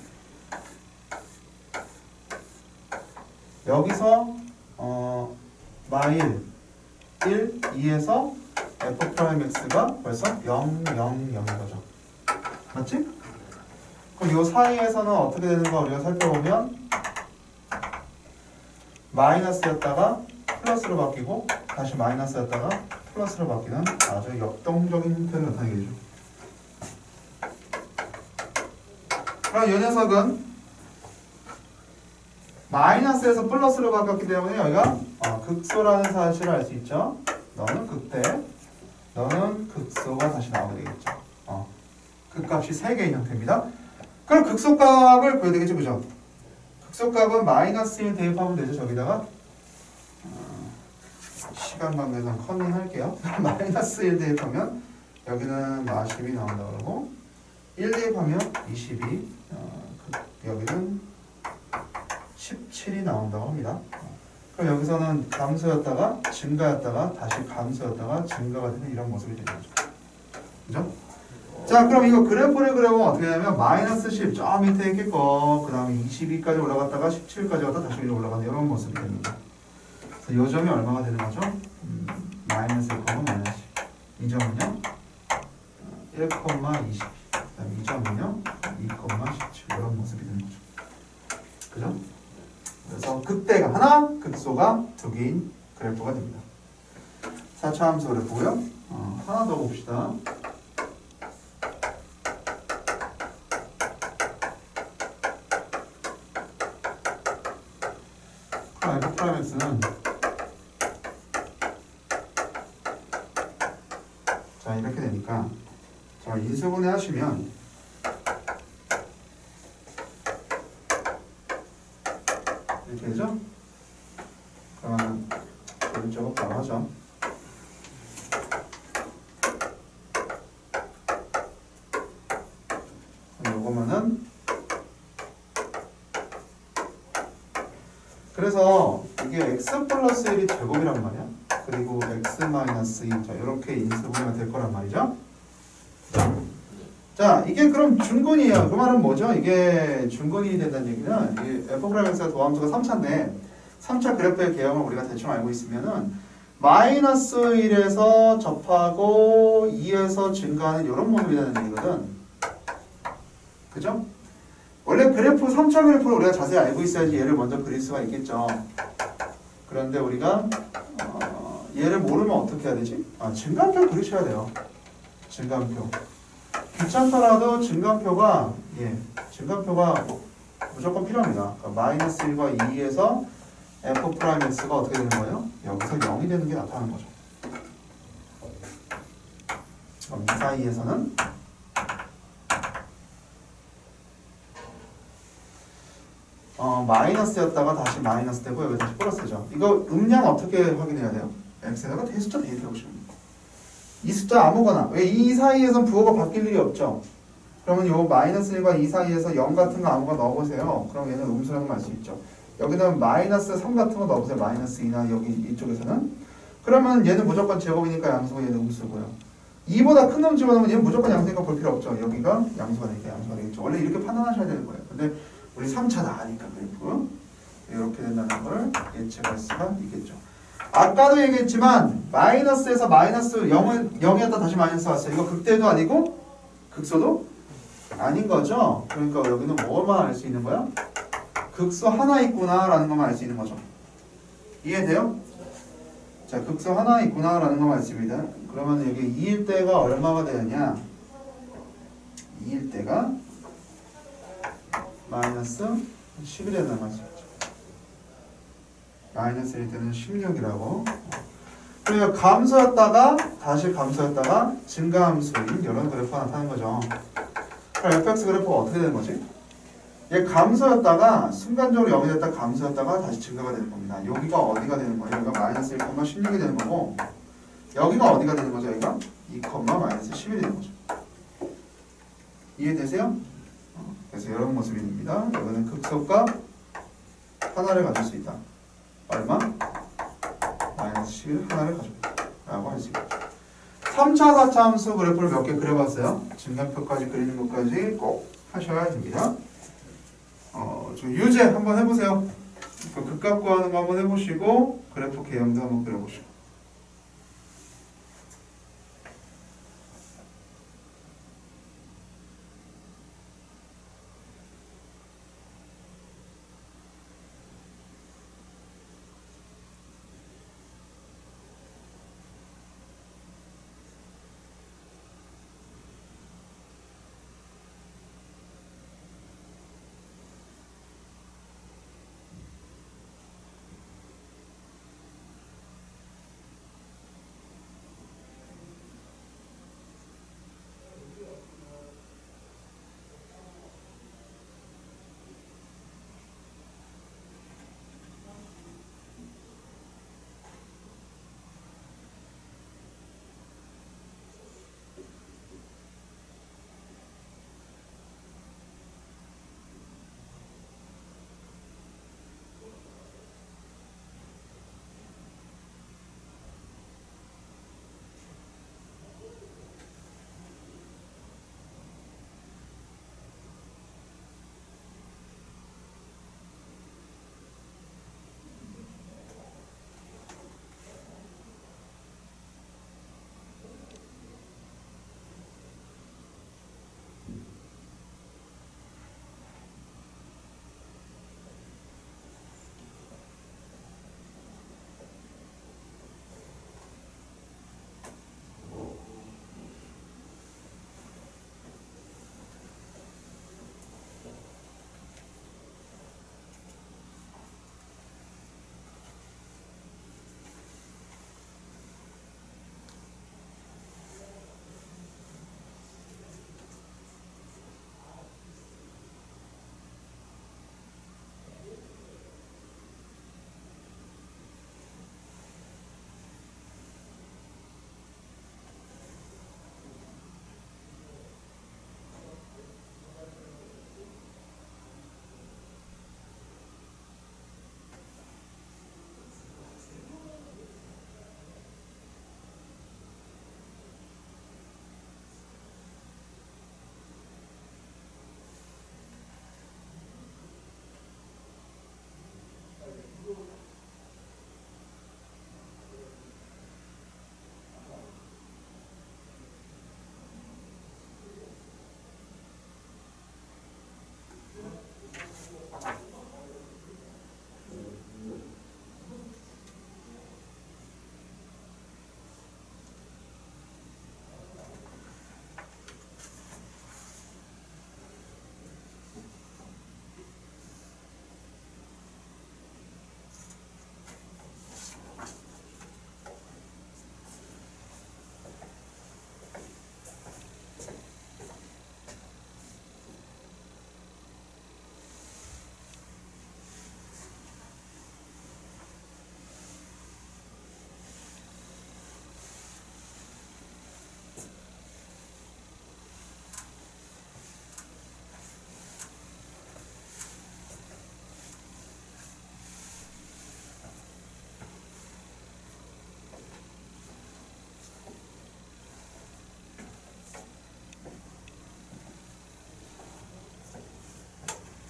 여기서 마일 1, 2에서 f'x가 벌써 0, 0, 0인 거죠. 맞지? 그럼 이 사이에서는 어떻게 되는가 우리가 살펴보면 마이너스였다가 플러스로 바뀌고 다시 마이너스였다가 플러스로 바뀌는 아주 역동적인 형태를 나타내게 되죠. 그럼 이 녀석은 마이너스에서 플러스로 바꿨기 때문에 여기가 극소라는 사실을 알 수 있죠. 너는 극대, 너는 극소가 다시 나오게 되겠죠. 극값이 3개의 형태입니다. 그럼 극소값을 보여야 되겠죠, 그죠? 극소값은 마이너스 1 대입하면 되죠. 저기다가 시간 관계상 커닝 할게요. 마이너스 1 대입하면 여기는 40이 나온다 그러고 1 대입하면 22, 여기는 17이 나온다고 합니다. 그럼 여기서는 감소였다가 증가였다가 다시 감소였다가 증가가 되는 이런 모습이 되는 거죠. 그죠? 자, 그럼 이거 그래프를 그려보면 어떻게 되냐면 마이너스 10 저 밑에 있겠고 그 다음에 22까지 올라갔다가 17까지 왔다 다시 위로 올라가는 이런 모습이 됩니다. 그래서 이 점이 얼마가 되는 거죠? 마이너스 1, 마이너스 10. 이 점은요 1, 22. 그 다음에 이 점은요 2, 17 이런 모습이 되는 거죠. 그죠? 그래서 극대가 하나, 극소가 2개인 그래프가 됩니다. 4차 함수 그래프고요. 하나 더 봅시다. f 프라임 x는 자 이렇게 되니까 자 인수분해 하시면 이렇게 되죠? 그러면 오른쪽은 바로 하죠. 요거면은 그래서 이게 x 플러스 1이 제곱이란 말이야. 그리고 x 마이너스 2 자 이렇게 인수분해가 될 거란 말이죠. 자 이게 그럼 준근이에요. 그 말은 뭐죠? 이게 준근이 된다는 얘기는 이 f'(x가 도함수가 3차인데 3차 그래프의 개형을 우리가 대충 알고 있으면은 마이너스 1에서 접하고 2에서 증가하는 이런 모습이라는 얘기거든. 그죠? 원래 그래프 3차 그래프를 우리가 자세히 알고 있어야지 얘를 먼저 그릴 수가 있겠죠. 그런데 우리가 얘를 모르면 어떻게 해야 되지? 증간표 그리셔야 돼요. 증간표. 귀찮더라도 증간표가 무조건 필요합니다. 그러니까 마이너스 1과 2에서 f'(x가 어떻게 되는 거예요? 여기서 0이 되는 게 나타나는 거죠. 그럼 이 사이에서는 마이너스였다가 다시 마이너스 되고 여기 다시 플러스죠. 이거 음량 어떻게 확인해야 돼요? x에다가 대숫자 대입해 보시면 돼요. 이 숫자 아무거나 왜 이 사이에선 부호가 바뀔 일이 없죠. 그러면 요 마이너스 1과 2 사이에서 0 같은 거 아무거나 넣어보세요. 그럼 얘는 음수라는 걸 알 수 있죠. 여기는 마이너스 3 같은 거 넣어보세요. 마이너스 2나 여기 이쪽에서는. 그러면 얘는 무조건 제곱이니까 양수고 얘는 음수고요. 2보다 큰 놈 집어넣으면 얘는 무조건 양수니까 볼 필요 없죠. 여기가 양수가 되니까 양수가 되겠죠. 원래 이렇게 판단하셔야 되는 거예요. 근데 우리 3차다 하니까 그래프 이렇게 된다는 걸 예측할 수가 있겠죠. 아까도 얘기했지만 마이너스에서 마이너스 0이었다 다시 마이너스 왔어요. 이거 극대도 아니고 극소도 아닌 거죠. 그러니까 여기는 뭐만 알 수 있는 거야? 극소 하나 있구나 라는 것만 알 수 있는 거죠. 이해돼요? 자, 극소 하나 있구나 라는 것만 알 수 있습니다. 그러면 여기 2일 때가 얼마가 되느냐? 2일 때가 마이너스 10이 된다는 말이죠. 마이너스 1 때는 16이라고. 그러니까 감소였다가 다시 감소였다가 증가함수인 이런 그래프가 나타나는 거죠. 그럼 fx 그래프가 어떻게 되는 거지? 얘 감소였다가 순간적으로 0이 됐다 감소였다가 다시 증가가 되는 겁니다. 여기가 어디가 되는 거예요? 여기가 마이너스 1, 16이 되는 거고 여기가 어디가 되는 거죠? 여기가 2, 마이너스 10이 되는 거죠. 이해되세요? 그래서 이런 모습이 됩니다. 여기는 극소값 하나를 가질 수 있다. 얼마? 마이너스 11 하나를 가져온다 라고 할 수 있겠죠. 3차, 4차 함수 그래프를 몇 개 그려봤어요. 증간표까지 그리는 것까지 꼭 하셔야 됩니다. 저 유제 한번 해보세요. 그 극값 구하는 거 한번 해보시고 그래프 개형도 한번 그려보시고.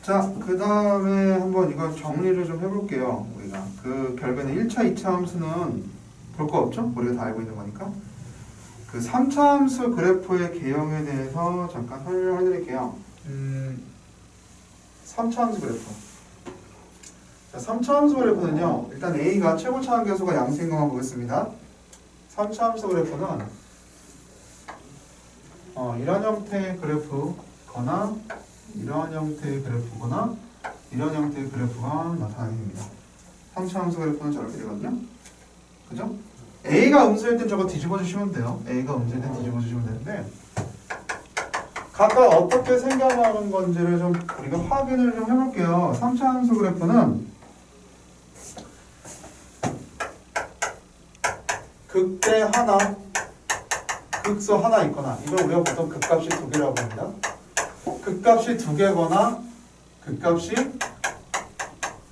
자, 그 다음에 한번 이거 정리를 좀 해볼게요. 우리가 그 결국에는 1차, 2차 함수는 볼 거 없죠? 우리가 다 알고 있는 거니까. 그 3차 함수 그래프의 개형에 대해서 잠깐 설명을 해드릴게요. 3차 함수 그래프. 자, 3차 함수 그래프는요, 일단 A가 최고차항 계수가 양수인 것만 보겠습니다. 3차 함수 그래프는 이런 형태의 그래프거나 이런 형태의 그래프거나 이런 형태의 그래프가 나타나게 됩니다. 3차 함수 그래프는 저렇게 되거든요. 그죠? A가 음수일 땐 저거 뒤집어 주시면 돼요. A가 음수일 땐 뒤집어 주시면 되는데 각각 어떻게 생겨나는 건지를 좀 우리가 확인을 좀 해볼게요. 3차 함수 그래프는 극대 하나, 극소 하나 있거나 이걸 우리가 보통 극값이 두 개라고 합니다. 극값이 두 개거나 극값이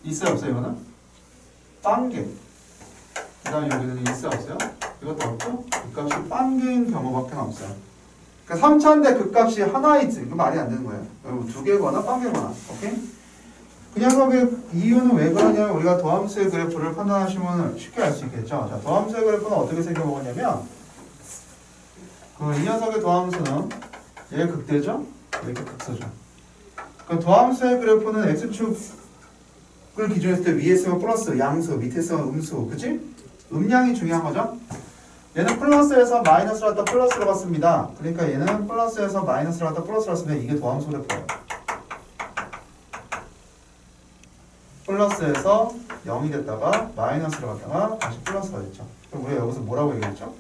있어요 없어요 이거는? 딴 개. 그 다음에 여기는 있어요 없어요? 이것도 없고 극값이 딴 개인 경우밖에 없어요. 그러니까 3차인데 극값이 하나 있지. 이거 말이 안 되는 거예요. 두 개거나 딴 개거나. 오케이? 그 녀석의 이유는 왜 그러냐면 우리가 도함수의 그래프를 판단하시면 쉽게 알 수 있겠죠. 자, 도함수의 그래프는 어떻게 생겨먹었냐면 이 녀석의 도함수는 얘 극대죠? 이렇게 극소죠. 그 도함수의 그래프는 x축을 기준했을 때 위에 쓰면 플러스 양수, 밑에 쓰면 음수, 그치? 음량이 중요한 거죠. 얘는 플러스에서 마이너스로 갔다 플러스로 갔습니다. 그러니까 얘는 플러스에서 마이너스로 갔다 플러스로 갔으면 이게 도함수 그래프예요. 플러스에서 0이 됐다가 마이너스로 갔다가 다시 플러스가 됐죠. 그럼 우리가 여기서 뭐라고 얘기했죠?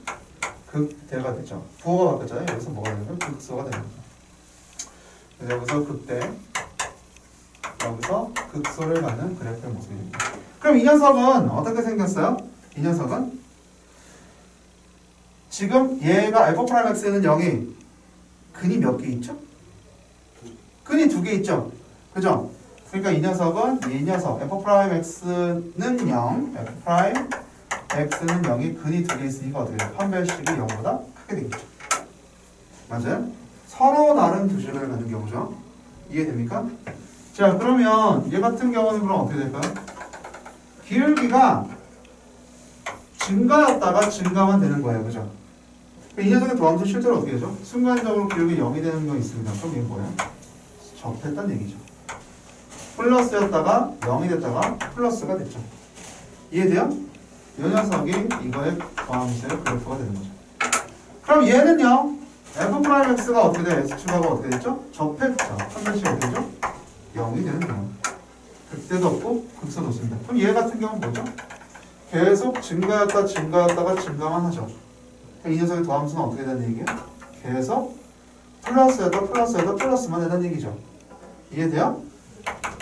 극대가 됐죠. 부호가 바뀌었잖아요. 여기서 뭐가 되냐면 극소가 되는 거죠. 그래서 여기서 극대, 여기서 극소를 갖는 그래프의 모습입니다. 그럼 이 녀석은 어떻게 생겼어요? 이 녀석은 지금 얘가 F'X는 0이 근이 몇 개 있죠? 근이 두 개 있죠? 그죠? 그러니까 이 녀석은 이 녀석 F'X는 0, F'X는 0이 근이 두 개 있으니까 어떻게 돼요? 판별식이 0보다 크게 되겠죠. 맞아요? 서로 다른 두 식을 갖는 경우죠. 이해됩니까? 자, 그러면 얘 같은 경우는 그럼 어떻게 될까요? 기울기가 증가였다가 증가만 되는 거예요. 그죠? 이 녀석의 도함수 실제로 어떻게 되죠? 순간적으로 기울기 0이 되는 거 있습니다. 그럼 이게 뭐예요? 접했다는 얘기죠. 플러스였다가 0이 됐다가 플러스가 됐죠. 이해돼요? 이 녀석이 이거의 도함수의 그래프가 되는 거죠. 그럼 얘는요? F'X가 어떻게 돼요? X축하고 어떻게 됐죠? 접했죠. 판별식이 어떻게 되죠? 0이 되는 거예요. 극대도 없고 극소도 없습니다. 그럼 얘 같은 경우는 뭐죠? 계속 증가했다가 증가만 하죠. 그럼 이 녀석의 도함수는 어떻게 되는 얘기예요? 계속 플러스에다 플러스만 된다는 얘기죠. 이해돼요?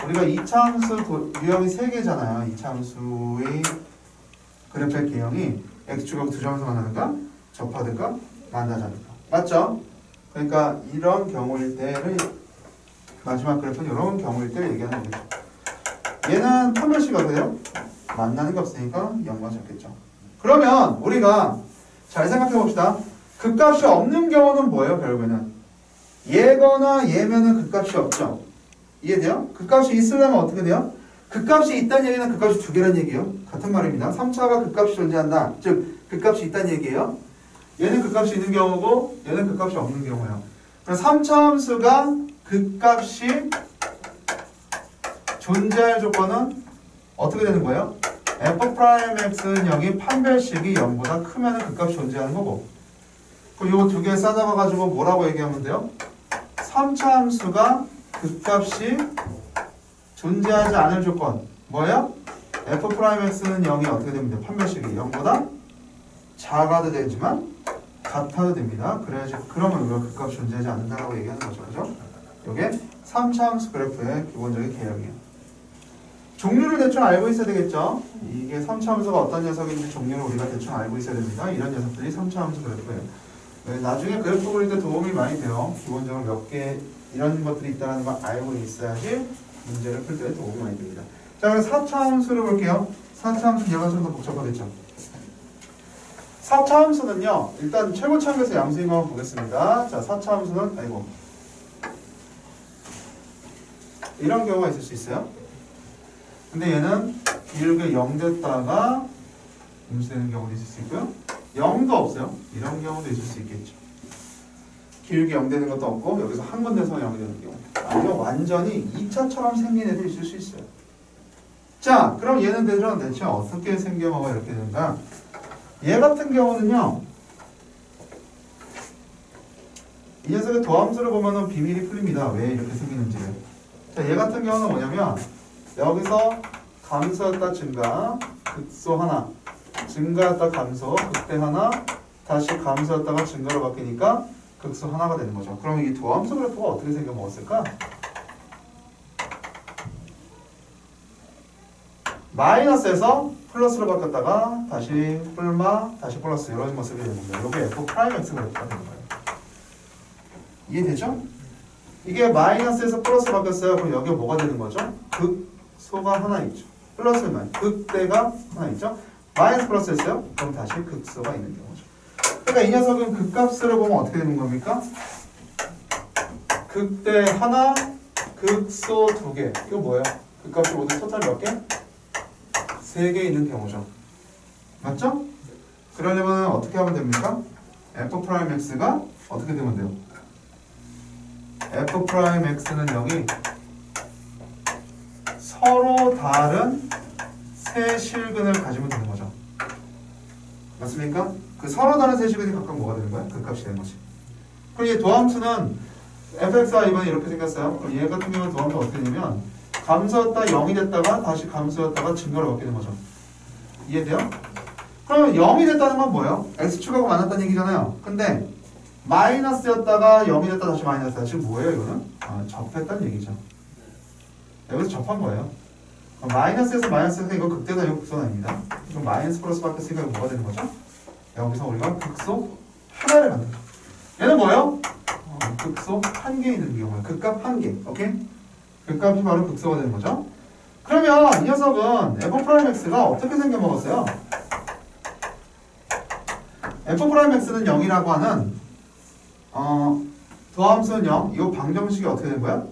우리가 2차 함수 유형이 3개잖아요. 2차 함수의 그래프의 개형이 x축하고 두 점에서 만나는가? 접하든가 만나자든가. 맞죠? 그러니까 이런 경우일 때를 마지막 그래프는 이런 경우일 때를 얘기하는 거죠. 얘는 판별식이 어떻게 돼요? 만나는 게 없으니까 0과 적겠죠. 그러면 우리가 잘 생각해 봅시다. 극값이 없는 경우는 뭐예요? 결국에는 얘거나 얘면은 극값이 없죠. 이해돼요? 극값이 있으려면 어떻게 돼요? 극값이 있다는 얘기는 극값이 두 개라는 얘기예요. 같은 말입니다. 3차가 극값이 존재한다. 즉 극값이 있다는 얘기예요. 얘는 극값이 있는 경우고 얘는 극값이 없는 경우예요. 그래서 3차 함수가 극값이 존재할 조건은 어떻게 되는 거예요? F'X는 0이 판별식이 0보다 크면 극값이 존재하는 거고, 그럼 이거 두 개 싸잡아가지고 뭐라고 얘기하면 돼요? 3차 함수가 극값이 존재하지 않을 조건 뭐예요? F'X는 0이 어떻게 됩니다? 판별식이 0보다 작아도 되지만 같아도 됩니다. 그래야지 그러면 우리가 극값이 존재하지 않는다라고 얘기하는 거죠. 그죠? 이게 3차 함수 그래프의 기본적인 개념이에요. 종류를 대충 알고 있어야 되겠죠? 이게 3차 함수가 어떤 녀석인지 종류를 우리가 대충 알고 있어야 됩니다. 이런 녀석들이 3차 함수 그래프예요. 나중에 그래프 그릴 때 도움이 많이 돼요. 기본적으로 몇 개 이런 것들이 있다는 걸 알고 있어야지 문제를 풀 때 도움이 많이 됩니다. 자, 그럼 4차 함수를 볼게요. 4차 함수는 얘가 좀 더 복잡하겠죠? 4차 함수는요, 일단 최고차항에서 양수인 거 한번 보겠습니다. 자, 4차 함수는, 이런 경우가 있을 수 있어요. 근데 얘는 비율이 0 됐다가 음수되는 경우도 있을 수 있고요. 0도 없어요. 이런 경우도 있을 수 있겠죠. 기울기 0 되는 것도 없고 여기서 한 군데서 0이 되는 경우. 아니면 완전히 2차처럼 생긴 애도 있을 수 있어요. 자, 그럼 얘는 대체 어떻게 생겨먹어 이렇게 되는가? 얘 같은 경우는요. 이 녀석의 도함수를 보면은 비밀이 풀립니다. 왜 이렇게 생기는지를. 자, 얘 같은 경우는 뭐냐면 여기서 감소였다 증가, 극소 하나, 증가였다 감소, 극대 하나, 다시 감소였다가 증가로 바뀌니까 극소 하나가 되는 거죠. 그럼 이 도함수 그래프가 어떻게 생겨먹었을까? 마이너스에서 플러스로 바뀌었다가 다시 뿔마, 다시 플러스 이런 모습이 되는 거예요. 이게 F 프라임 X 그래프가 되는 거예요. 이해되죠? 이게 마이너스에서 플러스로 바뀌었어요. 그럼 여기가 뭐가 되는 거죠? 극소가 하나 있죠. 플러스는 극대가 하나 있죠. 마이너스 플러스 했어요. 그럼 다시 극소가 있는 경우죠. 그러니까 이 녀석은 극값으로 보면 어떻게 되는 겁니까? 극대 하나, 극소 두 개. 이거 뭐예요? 극값이 모두 토탈 몇 개? 3개 있는 경우죠. 맞죠? 그러려면 어떻게 하면 됩니까? F'X가 어떻게 되면 돼요? F'X는 여기 서로 다른 세 실근을 가지면 되는 거죠. 맞습니까? 그 서로 다른 세 실근이 각각 뭐가 되는 거야? 극값이 되는 거지. 그럼 이 도함수는 fx가 이번에 이렇게 생겼어요. 그럼 얘 같은 경우는 도함수가 어떻게 되냐면 감소였다 0이 됐다가 다시 감소였다가 증가로 바뀌는 거죠. 이해돼요? 그러면 0이 됐다는 건 뭐예요? x축하고 만났다는 얘기잖아요. 근데 마이너스였다가 0이 됐다 다시 마이너스다. 지금 뭐예요 이거는? 접했다는 얘기죠. 여기서 접한 거예요. 마이너스에서 마이너스에서 이거 극대다 이거 극소는 아닙니다. 그럼 마이너스 플러스 바뀌었으니까 이거 뭐가 되는 거죠? 여기서 우리가 극소 하나를 만든 거죠. 얘는 뭐예요? 극소 한 개 있는 경우예요. 극값 한 개. 오케이? 극값이 바로 극소가 되는 거죠. 그러면 이 녀석은 F'X가 어떻게 생겨먹었어요? F'X는 0이라고 하는 도함수는 0. 이거 방정식이 어떻게 된 거야?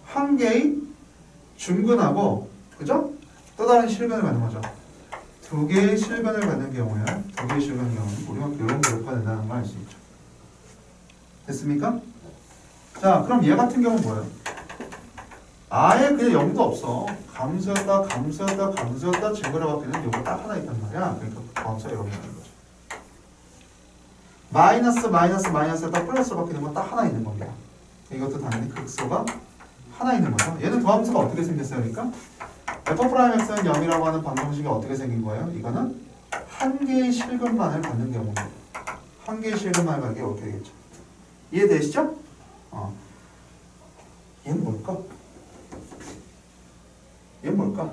한 개의 중근하고 그죠? 또 다른 실근을 갖는 거죠. 두 개의 실근을 갖는 경우에 두 개의 실근의 경우는 우리가 이런 그래프가 된다는 걸 알 수 있죠. 됐습니까? 자, 그럼 얘 같은 경우는 뭐예요? 아예 그냥 0도 없어. 감소였다, 감소였다, 감소였다, 증거를 바뀌는 요거 딱 하나 있단 말이야. 그러니까 도함수가 이렇게 되는 거죠. 마이너스, 마이너스, 마이너스였다, 플러스로 바뀌는 건 딱 하나 있는 겁니다. 이것도 당연히 극소가 하나 있는 거죠. 얘는 도함수가 어떻게 생겼어요? 그러니까 F'X는 0이라고 하는 방정식이 어떻게 생긴 거예요? 이거는 한 개의 실근만을 갖는 경우입니다. 한 개의 실근만을 갖는 게 이렇게 되겠죠. 이해되시죠? 얘는 뭘까? 얘는 뭘까?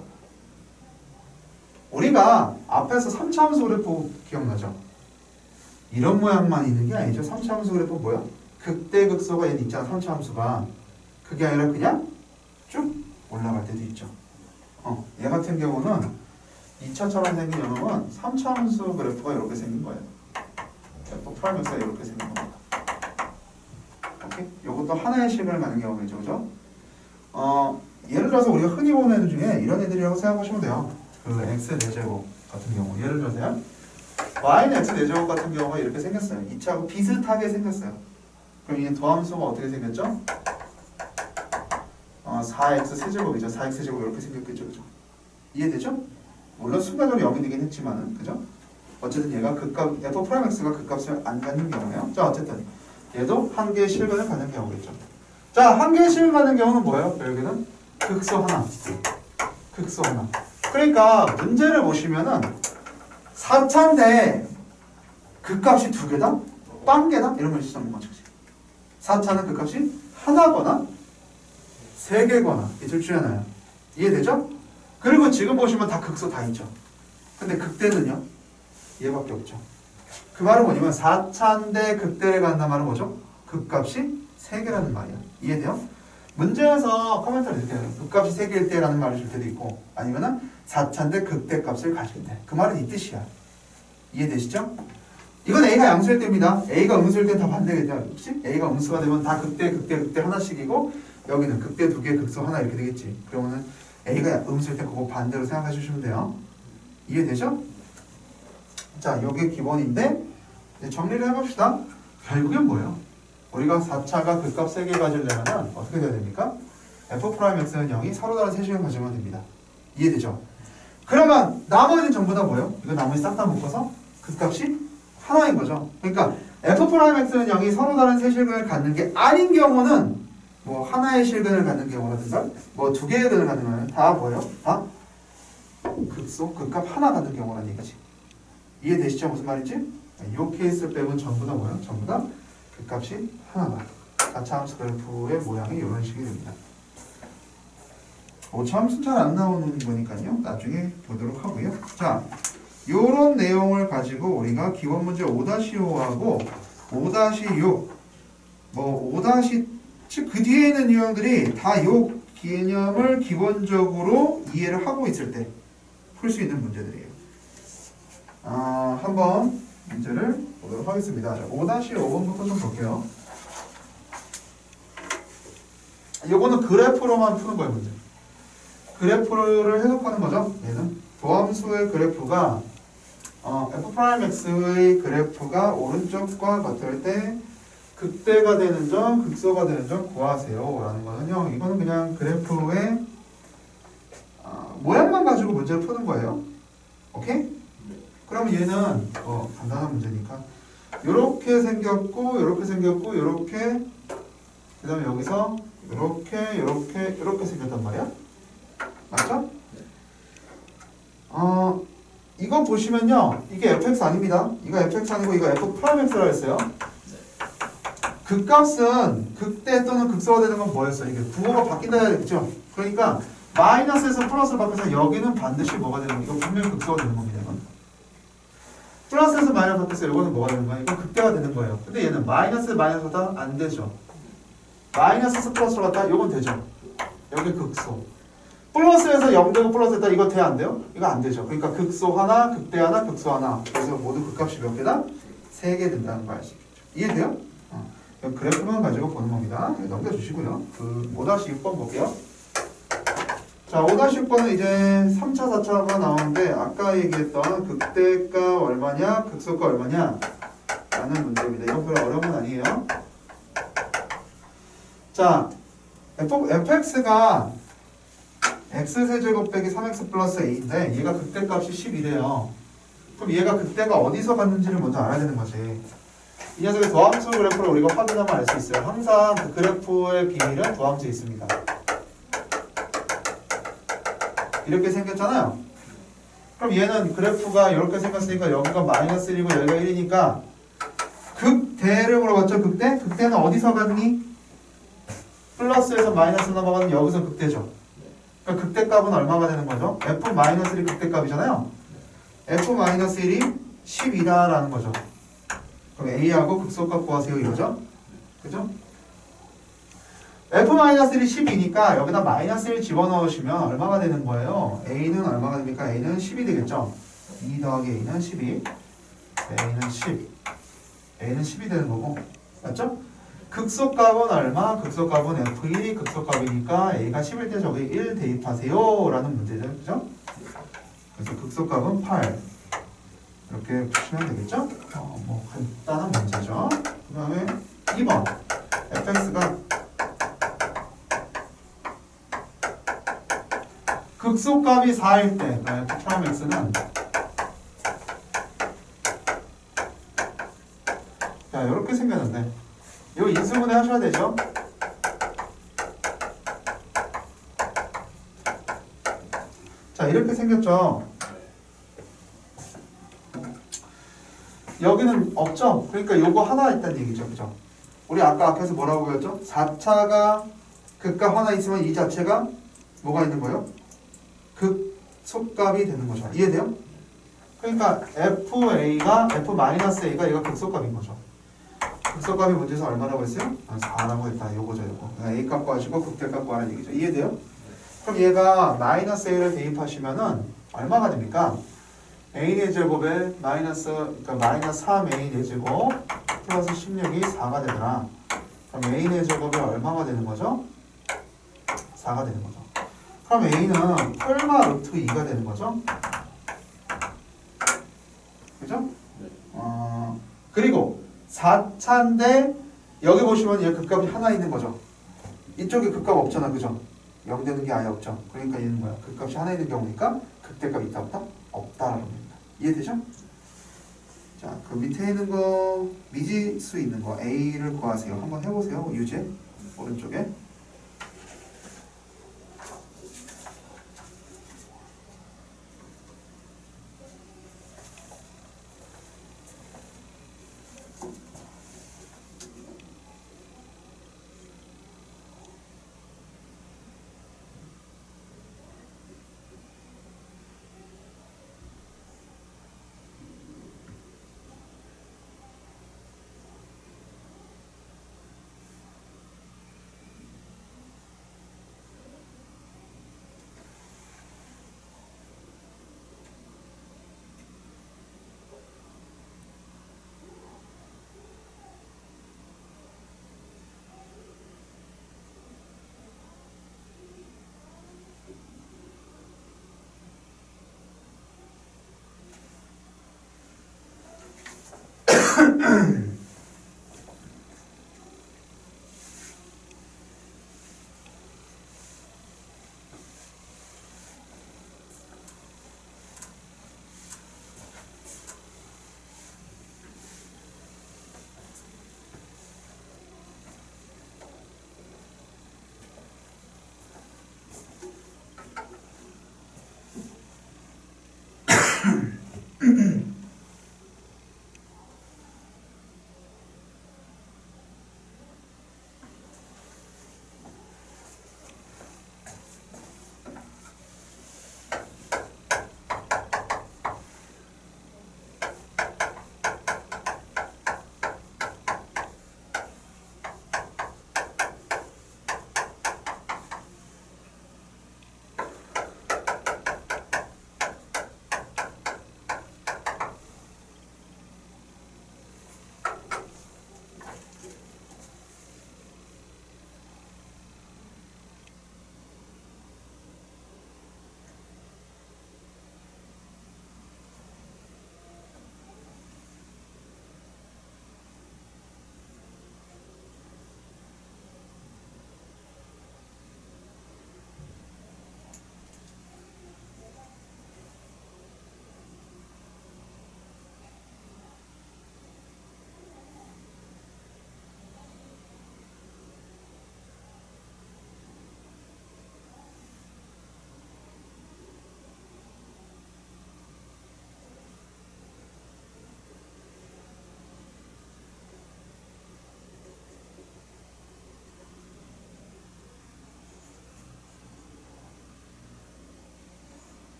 우리가 앞에서 3차 함수 그래프 기억나죠? 이런 모양만 있는 게 아니죠. 3차 함수 그래프 뭐야? 극대 극소가 얘는 있잖아. 3차 함수가. 그게 아니라 그냥 쭉 올라갈 때도 있죠. 얘 같은 경우는 2차처럼 생긴 녀석은 3차 함수 그래프가 이렇게 생긴 거예요. F'X가 이렇게 생긴 겁니다. 오케이? 이것도 하나의 식을 갖는 경우겠죠. 그죠? 예를 들어서 우리가 흔히 보는 애들 중에 이런 애들이라고 생각하시면 돼요. 그 X 4제곱 같은 경우. 예를 들어서요. Y는 X 4제곱 같은 경우가 이렇게 생겼어요. 2차하고 비슷하게 생겼어요. 그럼 이 도함수가 어떻게 생겼죠? 4x 세제곱이죠. 4x 세제곱 이렇게 생겼겠죠. 그죠? 이해되죠? 물론 순간적으로 0이 되긴 했지만은, 그죠? 어쨌든 얘가 극값, F'X가 극값을 안 갖는 경우예요. 자, 어쨌든 얘도 한 개의 실근을 갖는 경우겠죠. 자, 한 개의 실근 갖는 경우는 뭐예요? 여기는 극소 하나. 극소 하나. 그러니까 문제를 보시면은 4차인데 극값이 두 개다? 빵 개다? 이런 걸 시작하는 거죠. 4차는 극값이 하나거나 세 개거나 이 둘 중에 하나야. 이해되죠? 그리고 지금 보시면 다 극소 다 있죠. 근데 극대는요? 얘밖에 없죠. 그 말은 뭐냐면 4차인데 극대를 갖는다는 말은 뭐죠? 극값이 3개라는 말이야. 이해돼요? 문제에서 코멘트를 이렇게 해요. 극값이 3개일 때라는 말을 줄 때도 있고 아니면은 4차인데 극대값을 가질 때. 그 말은 이 뜻이야. 이해되시죠? 이건 A가 양수일 때입니다. A가 음수일 때는 다 반대겠죠. 혹시? A가 음수가 되면 다 극대, 극대, 극대 하나씩이고 여기는 극대 2개, 극소 하나 이렇게 되겠지. 그러면은 A가 음수일 때 그거 반대로 생각해 주시면 돼요. 이해되죠? 자, 요게 기본인데 이제 정리를 해봅시다. 결국엔 뭐예요? 우리가 4차가 극값 3개 가지려면 어떻게 돼야 됩니까? F'X는 0이 서로 다른 세식을 가지면 됩니다. 이해되죠? 그러면 나머지는 전부 다 뭐예요? 이거 나머지 싹 다 묶어서 극값이 하나인 거죠. 그러니까 F'X는 0이 서로 다른 세 실근을 갖는 게 아닌 경우는 뭐 하나의 실근을 갖는 경우라든가 뭐 2개의 근을 갖는 경우는 다 뭐예요? 다 극소, 극값 하나 갖는 경우라는 얘기지. 이해되시죠? 무슨 말인지? 이 케이스 빼고는 전부 다 뭐예요? 전부 다 극값이 하나다. 4차 함수 그래프의 모양이 이런 식이 됩니다. 5차 함수는 잘 안 나오는 거니까요. 나중에 보도록 하고요. 자, 요런 내용을 가지고 우리가 기본 문제 5-5하고 5-6 뭐 5- 즉 그 뒤에 있는 유형들이 다 요 개념을 기본적으로 이해를 하고 있을 때 풀 수 있는 문제들이에요. 한번 문제를 보도록 하겠습니다. 5-5번부터 좀 볼게요. 요거는 그래프로만 푸는 거예요, 문제. 그래프를 해석하는 거죠. 얘는 도함수의 그래프가 F'X의 그래프가 오른쪽과 같을 때 극대가 되는 점, 극소가 되는 점 구하세요 라는 거는요. 이거는 그냥 그래프의 모양만 가지고 문제를 푸는 거예요. 오케이? 그러면 얘는 간단한 문제니까 요렇게 생겼고 요렇게 생겼고 요렇게 그 다음에 여기서 요렇게 생겼단 말이야. 맞죠? 이거 보시면요. 이게 fx 아닙니다. 이거 fx 아니고 이거 F'X라고 했어요. 극값은 극대 또는 극소가 되는 건 뭐였어요? 이게 부호가 바뀐다 했죠? 그러니까 마이너스에서 플러스를 바뀌어서 여기는 반드시 뭐가 되는 거예요? 이거 분명히 극소가 되는 겁니다. 이건. 플러스에서 마이너스 바뀌어서 이거는 뭐가 되는 거예요? 이건 극대가 되는 거예요. 근데 얘는 마이너스에 마이너스 갔다 안 되죠. 마이너스에서 플러스로 갔다 이건 되죠. 여기 극소. 플러스에서 0 되고 플러스 했다 이거 돼 안 돼요? 이거 안 되죠. 그러니까 극소 하나, 극대 하나, 극소 하나. 그래서 모두 극값이 몇 개다? 3개 된다는 거 아시겠죠? 이해돼요? 그래프만 가지고 보는 겁니다. 넘겨주시고요. 5-6번 볼게요. 자, 5-6번은 이제 3차, 4차가 나오는데 아까 얘기했던 극대가 얼마냐, 극소가 얼마냐 라는 문제입니다. 이건 별로 어려운 건 아니에요. 자, fx가 x세제곱 빼기 3x 플러스 a인데 얘가 극대값이 10이래요. 그럼 얘가 극대가 어디서 갔는지를 먼저 알아야 되는 거지. 이 녀석의 도함수 그래프를 우리가 확인하면 알 수 있어요. 항상 그 그래프의 비밀은 도함수에 있습니다. 이렇게 생겼잖아요. 그럼 얘는 그래프가 이렇게 생겼으니까 여기가 마이너스 1이고 여기가 1이니까 극대를 물어봤죠. 극대? 극대는 어디서 갔니? 플러스에서 마이너스 넘어가는 여기서 극대죠. 그러니까 극대값은 얼마가 되는 거죠? F-1이 극대값이잖아요. F-1이 10이다라는 거죠. 그럼 A하고 극소값 구하세요 이거죠? 그죠? F-1이 10이니까 여기다 마이너스 1 집어넣으시면 얼마가 되는 거예요? A는 얼마가 됩니까? A는 10이 되겠죠? 2 더하기 A는 12 A는 10 A는 10이 되는 거고 맞죠? 극소값은 얼마? 극소값은 F1이 극소값이니까 A가 10일 때 저기 1 대입하세요 라는 문제죠. 그죠? 그래서 극소값은 8 이렇게 푸시면 되겠죠? 뭐 간단한 문제죠. 그 다음에 2번 fx가 극소값이 4일 때 F'X는 자 이렇게 생겼는데 이거 인수분해 하셔야 되죠? 자 이렇게 생겼죠? 여기는 없죠? 그러니까 요거 하나 있다는 얘기죠. 그죠? 우리 아까 앞에서 뭐라고 배웠죠? 4차가 극값 하나 있으면 이 자체가 뭐가 있는 거예요? 극소값이 되는 거죠. 이해돼요? 그러니까 F-A가 얘가 극소값인 거죠. 극소값이 문제에서 얼마라고 했어요? 4라고 했다. 요거죠, 요거. A값 구하시고 극대값 구하는 얘기죠. 이해돼요? 그럼 얘가 마이너스 A를 대입하시면은 얼마가 됩니까? A의 제곱에 그러니까 마이너스 3A의 제곱 플러스 16이 4가 되더라. 그럼 A의 제곱이 얼마가 되는 거죠? 4가 되는 거죠. 그럼 A는 펄마 루트 2가 되는 거죠. 그죠? 그리고 4차인데 여기 보시면 얘 극값이 하나 있는 거죠. 이쪽에 극값 없잖아. 그죠? 0 되는 게 아예 없죠. 그러니까 얘는 뭐야? 극값이 하나 있는 경우니까 극대값 있다 없다? 없다라는 겁니다. 이해되죠? 자, 그 밑에 있는 거 미지수 있는 거 A를 구하세요. 한번 해보세요. 유제 오른쪽에.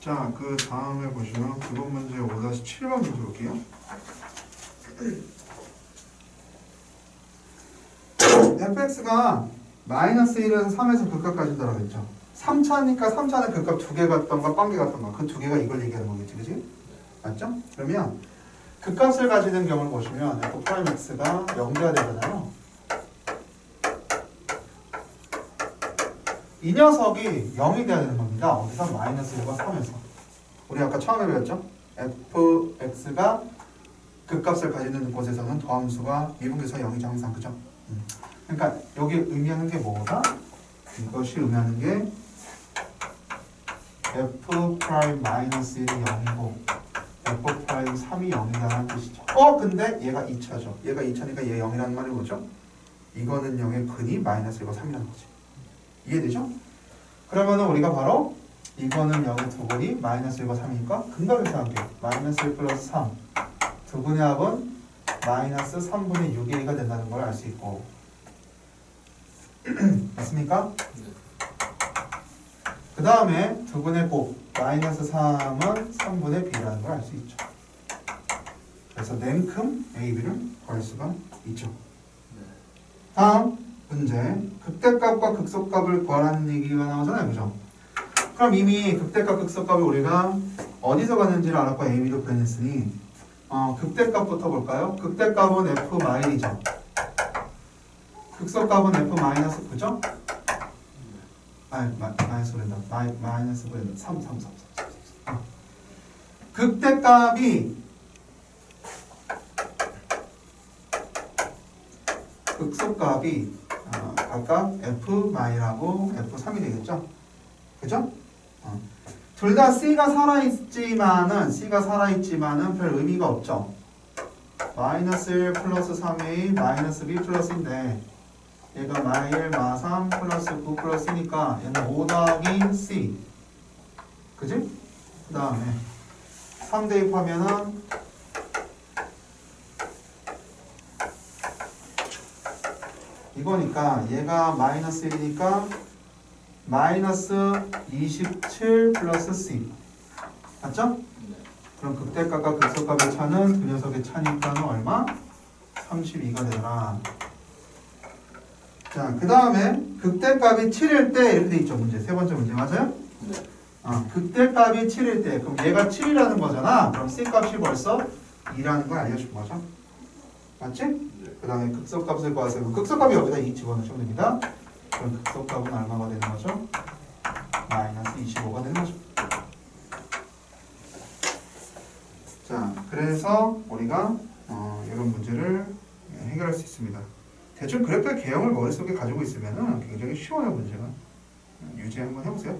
자, 그 다음에 보시면 기본 문제 5-7번 문제 볼게요. fx가 마이너스 1에서 3에서 극값 가진다라고 했죠. 3차니까 3차는 극값 2개 같던가 빵개 같던가 그 2개가 이걸 얘기하는 거겠지, 그지? 맞죠? 그러면 극값을 가지는 경우를 보시면 f'x가 0돼야 되잖아요. 이 녀석이 0이 돼야 되는 겁니다. 어디서? 마이너스 1과 3에서. 우리 아까 처음에 배웠죠? fx가 극값을 가지는 곳에서는 더함수가 미분계수 0이죠. 항상. 그죠? 그러니까 여기 의미하는 게 뭐다? 이것이 의미하는 게 f' 마이너스 1이 0이고 f' 3이 0이라는 뜻이죠. 근데 얘가 2차죠. 얘가 2차니까 얘 0이라는 말이 뭐죠? 이거는 0의 근이 마이너스 1과 3이라는 거지. 이해되죠? 그러면은 우리가 바로 이거는 0의 두 분이 마이너스 1과 3이니까 근각을 생각해요. 마이너스 1 플러스 3 두 분의 합은 마이너스 3분의 6의 2가 된다는 걸 알 수 있고 맞습니까? 그 다음에 두 분의 곱 마이너스 3은 3분의 b라는 걸 알 수 있죠. 그래서 냉큼 a, b를 구할 수가 있죠. 다음 문제 극대값과 극소값을 구하라는 얘기가 나오잖아요. 그죠? 그럼 이미 극대값 극소값을 우리가 어디서 갔는지를 알았고 a, b도 구해냈으니 극대값부터 볼까요? 극대값은 f 마일이죠. 극소값은 f 마이너스 9죠? 마이너스 그랬다. 마이너스 그랬다. 3. 극대값이 극소값이 각각 F-하고 F3이 되겠죠? 그죠? 둘 다 C가 살아있지만은 별 의미가 없죠? 마이너스 1 플러스 3A 마이너스 B 플러스인데 얘가 마1 마3 플러스 9 플러스니까 얘는 5 더하기 C 그지? 그 다음에 3 대입하면은 이거니까 얘가 마이너스 1이니까 마이너스 27 플러스 C 맞죠? 네. 그럼 극대값과 극소값의 차는 두 녀석의 차니까는 얼마? 32가 되더라. 자, 그 다음에 극대값이 7일 때 이렇게 돼 있죠. 문제. 세 번째 문제 맞아요? 네. 극대값이 7일 때 그럼 얘가 7이라는 거잖아. 그럼 C값이 벌써 2라는 걸 알려준 거죠. 맞지? 네. 그 다음에 극소값을 구하세요. 극소값이 여기다 2 집어넣으시면 됩니다. 그럼 극소값은 얼마가 되는 거죠? 마이너스 25가 되는 거죠. 자, 그래서 우리가 이런 문제를 해결할 수 있습니다. 대충 그래프의 개형을 머릿속에 가지고 있으면 굉장히 쉬워요, 문제가. 유지 한번 해보세요.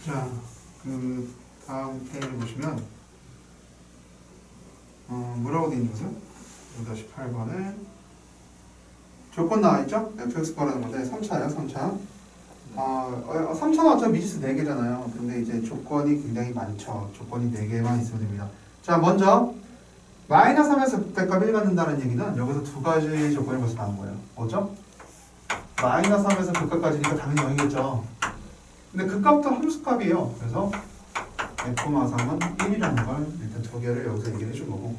자, 그 다음 페이지 보시면 뭐라고 되어 있는 거죠? 5-8번에 조건 나와있죠? fx 구하라는 건데 3차예요, 3차. 3차는 어차피 미지수 4개잖아요. 근데 이제 조건이 굉장히 많죠. 조건이 4개만 있으면 됩니다. 자, 먼저 마이너스 3에서 극대값 1 갖는다는 얘기는 여기서 두 가지 조건이 벌써 나온 거예요. 뭐죠? 마이너스 3에서 극값까지니까 당연히 0이겠죠. 근데 극값도 함수값이에요. 그래서 F-3은 1이라는 걸 일단 두 개를 여기서 얘기해 준 거고.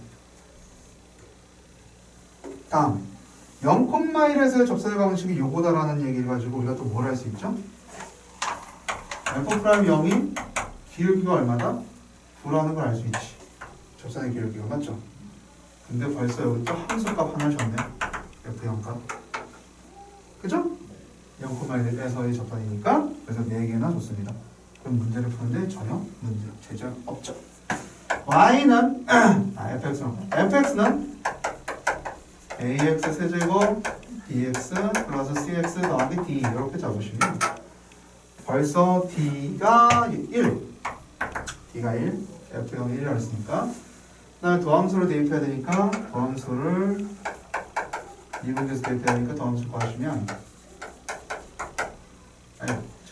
다음 0,1에서의 접선의 방식이 요거다라는 얘기를 가지고 우리가 또 뭘 할 수 있죠? F'0이 기울기가 얼마다? 9라는 걸 알 수 있지. 접선의 기울기가 맞죠? 근데 벌써 여기 또 함수값 하나 줬네. F0값. 그죠? 0,1에서의 접선이니까 그래서 4개나 줬습니다. 그럼 문제를 푸는데 전혀 문제 제적 없죠. y는 fx는 ax 세제곱 bx 플러스 cx 더하기 d 이렇게 잡으시면 벌써 d가 1 f형이 1이라고 했으니까 그다음에 도함수를 대입해야 되니까 도함수를 미분계에서 대입해야 되니까 도함수 구하시면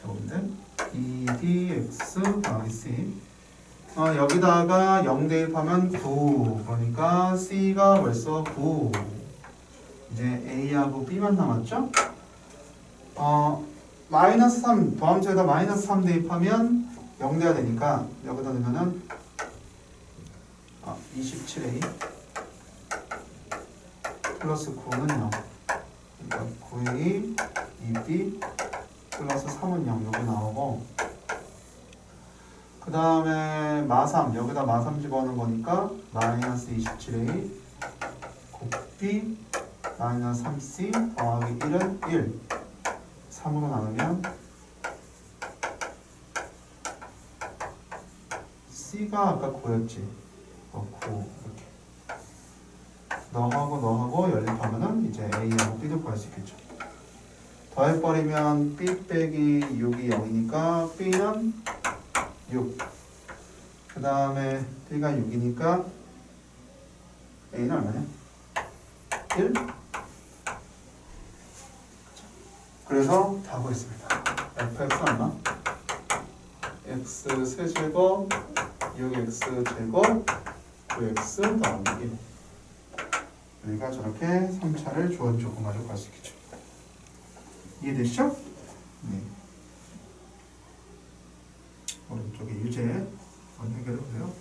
제곱인데 2dx 더하기 c 여기다가 0 대입하면 9 그러니까 c가 벌써 9 이제 a하고 b만 남았죠? 마이너스 3 도함수에다 마이너스 3 대입하면 0 돼야 되니까 여기다 넣으면은 27a 플러스 9는 0 그러니까 9a 2b 플러스 3은 0 여기 나오고 그 다음에 마3 여기다 마3 집어넣는 거니까 마이너스 27a 곱b 마이너스 3c 더하기 1은 1 3으로 나누면 c가 아까 9였지 9 이렇게 너하고 연립하면은 이제 a하고 b도 구할 수 있겠죠. 더해버리면 b 빼기 6이 0이니까 b는 6 그 다음에 b가 6이니까 a는 얼마냐? 1 그래서 다 구했습니다. fx 얼마? x 세제곱 6x 제곱 9x 더하기 1 우리가 저렇게 3차를 주어진 조건 가지고 갈 수 있겠죠. 이해되시죠? 네. 오른쪽에 유제 한번 해결해 보세요.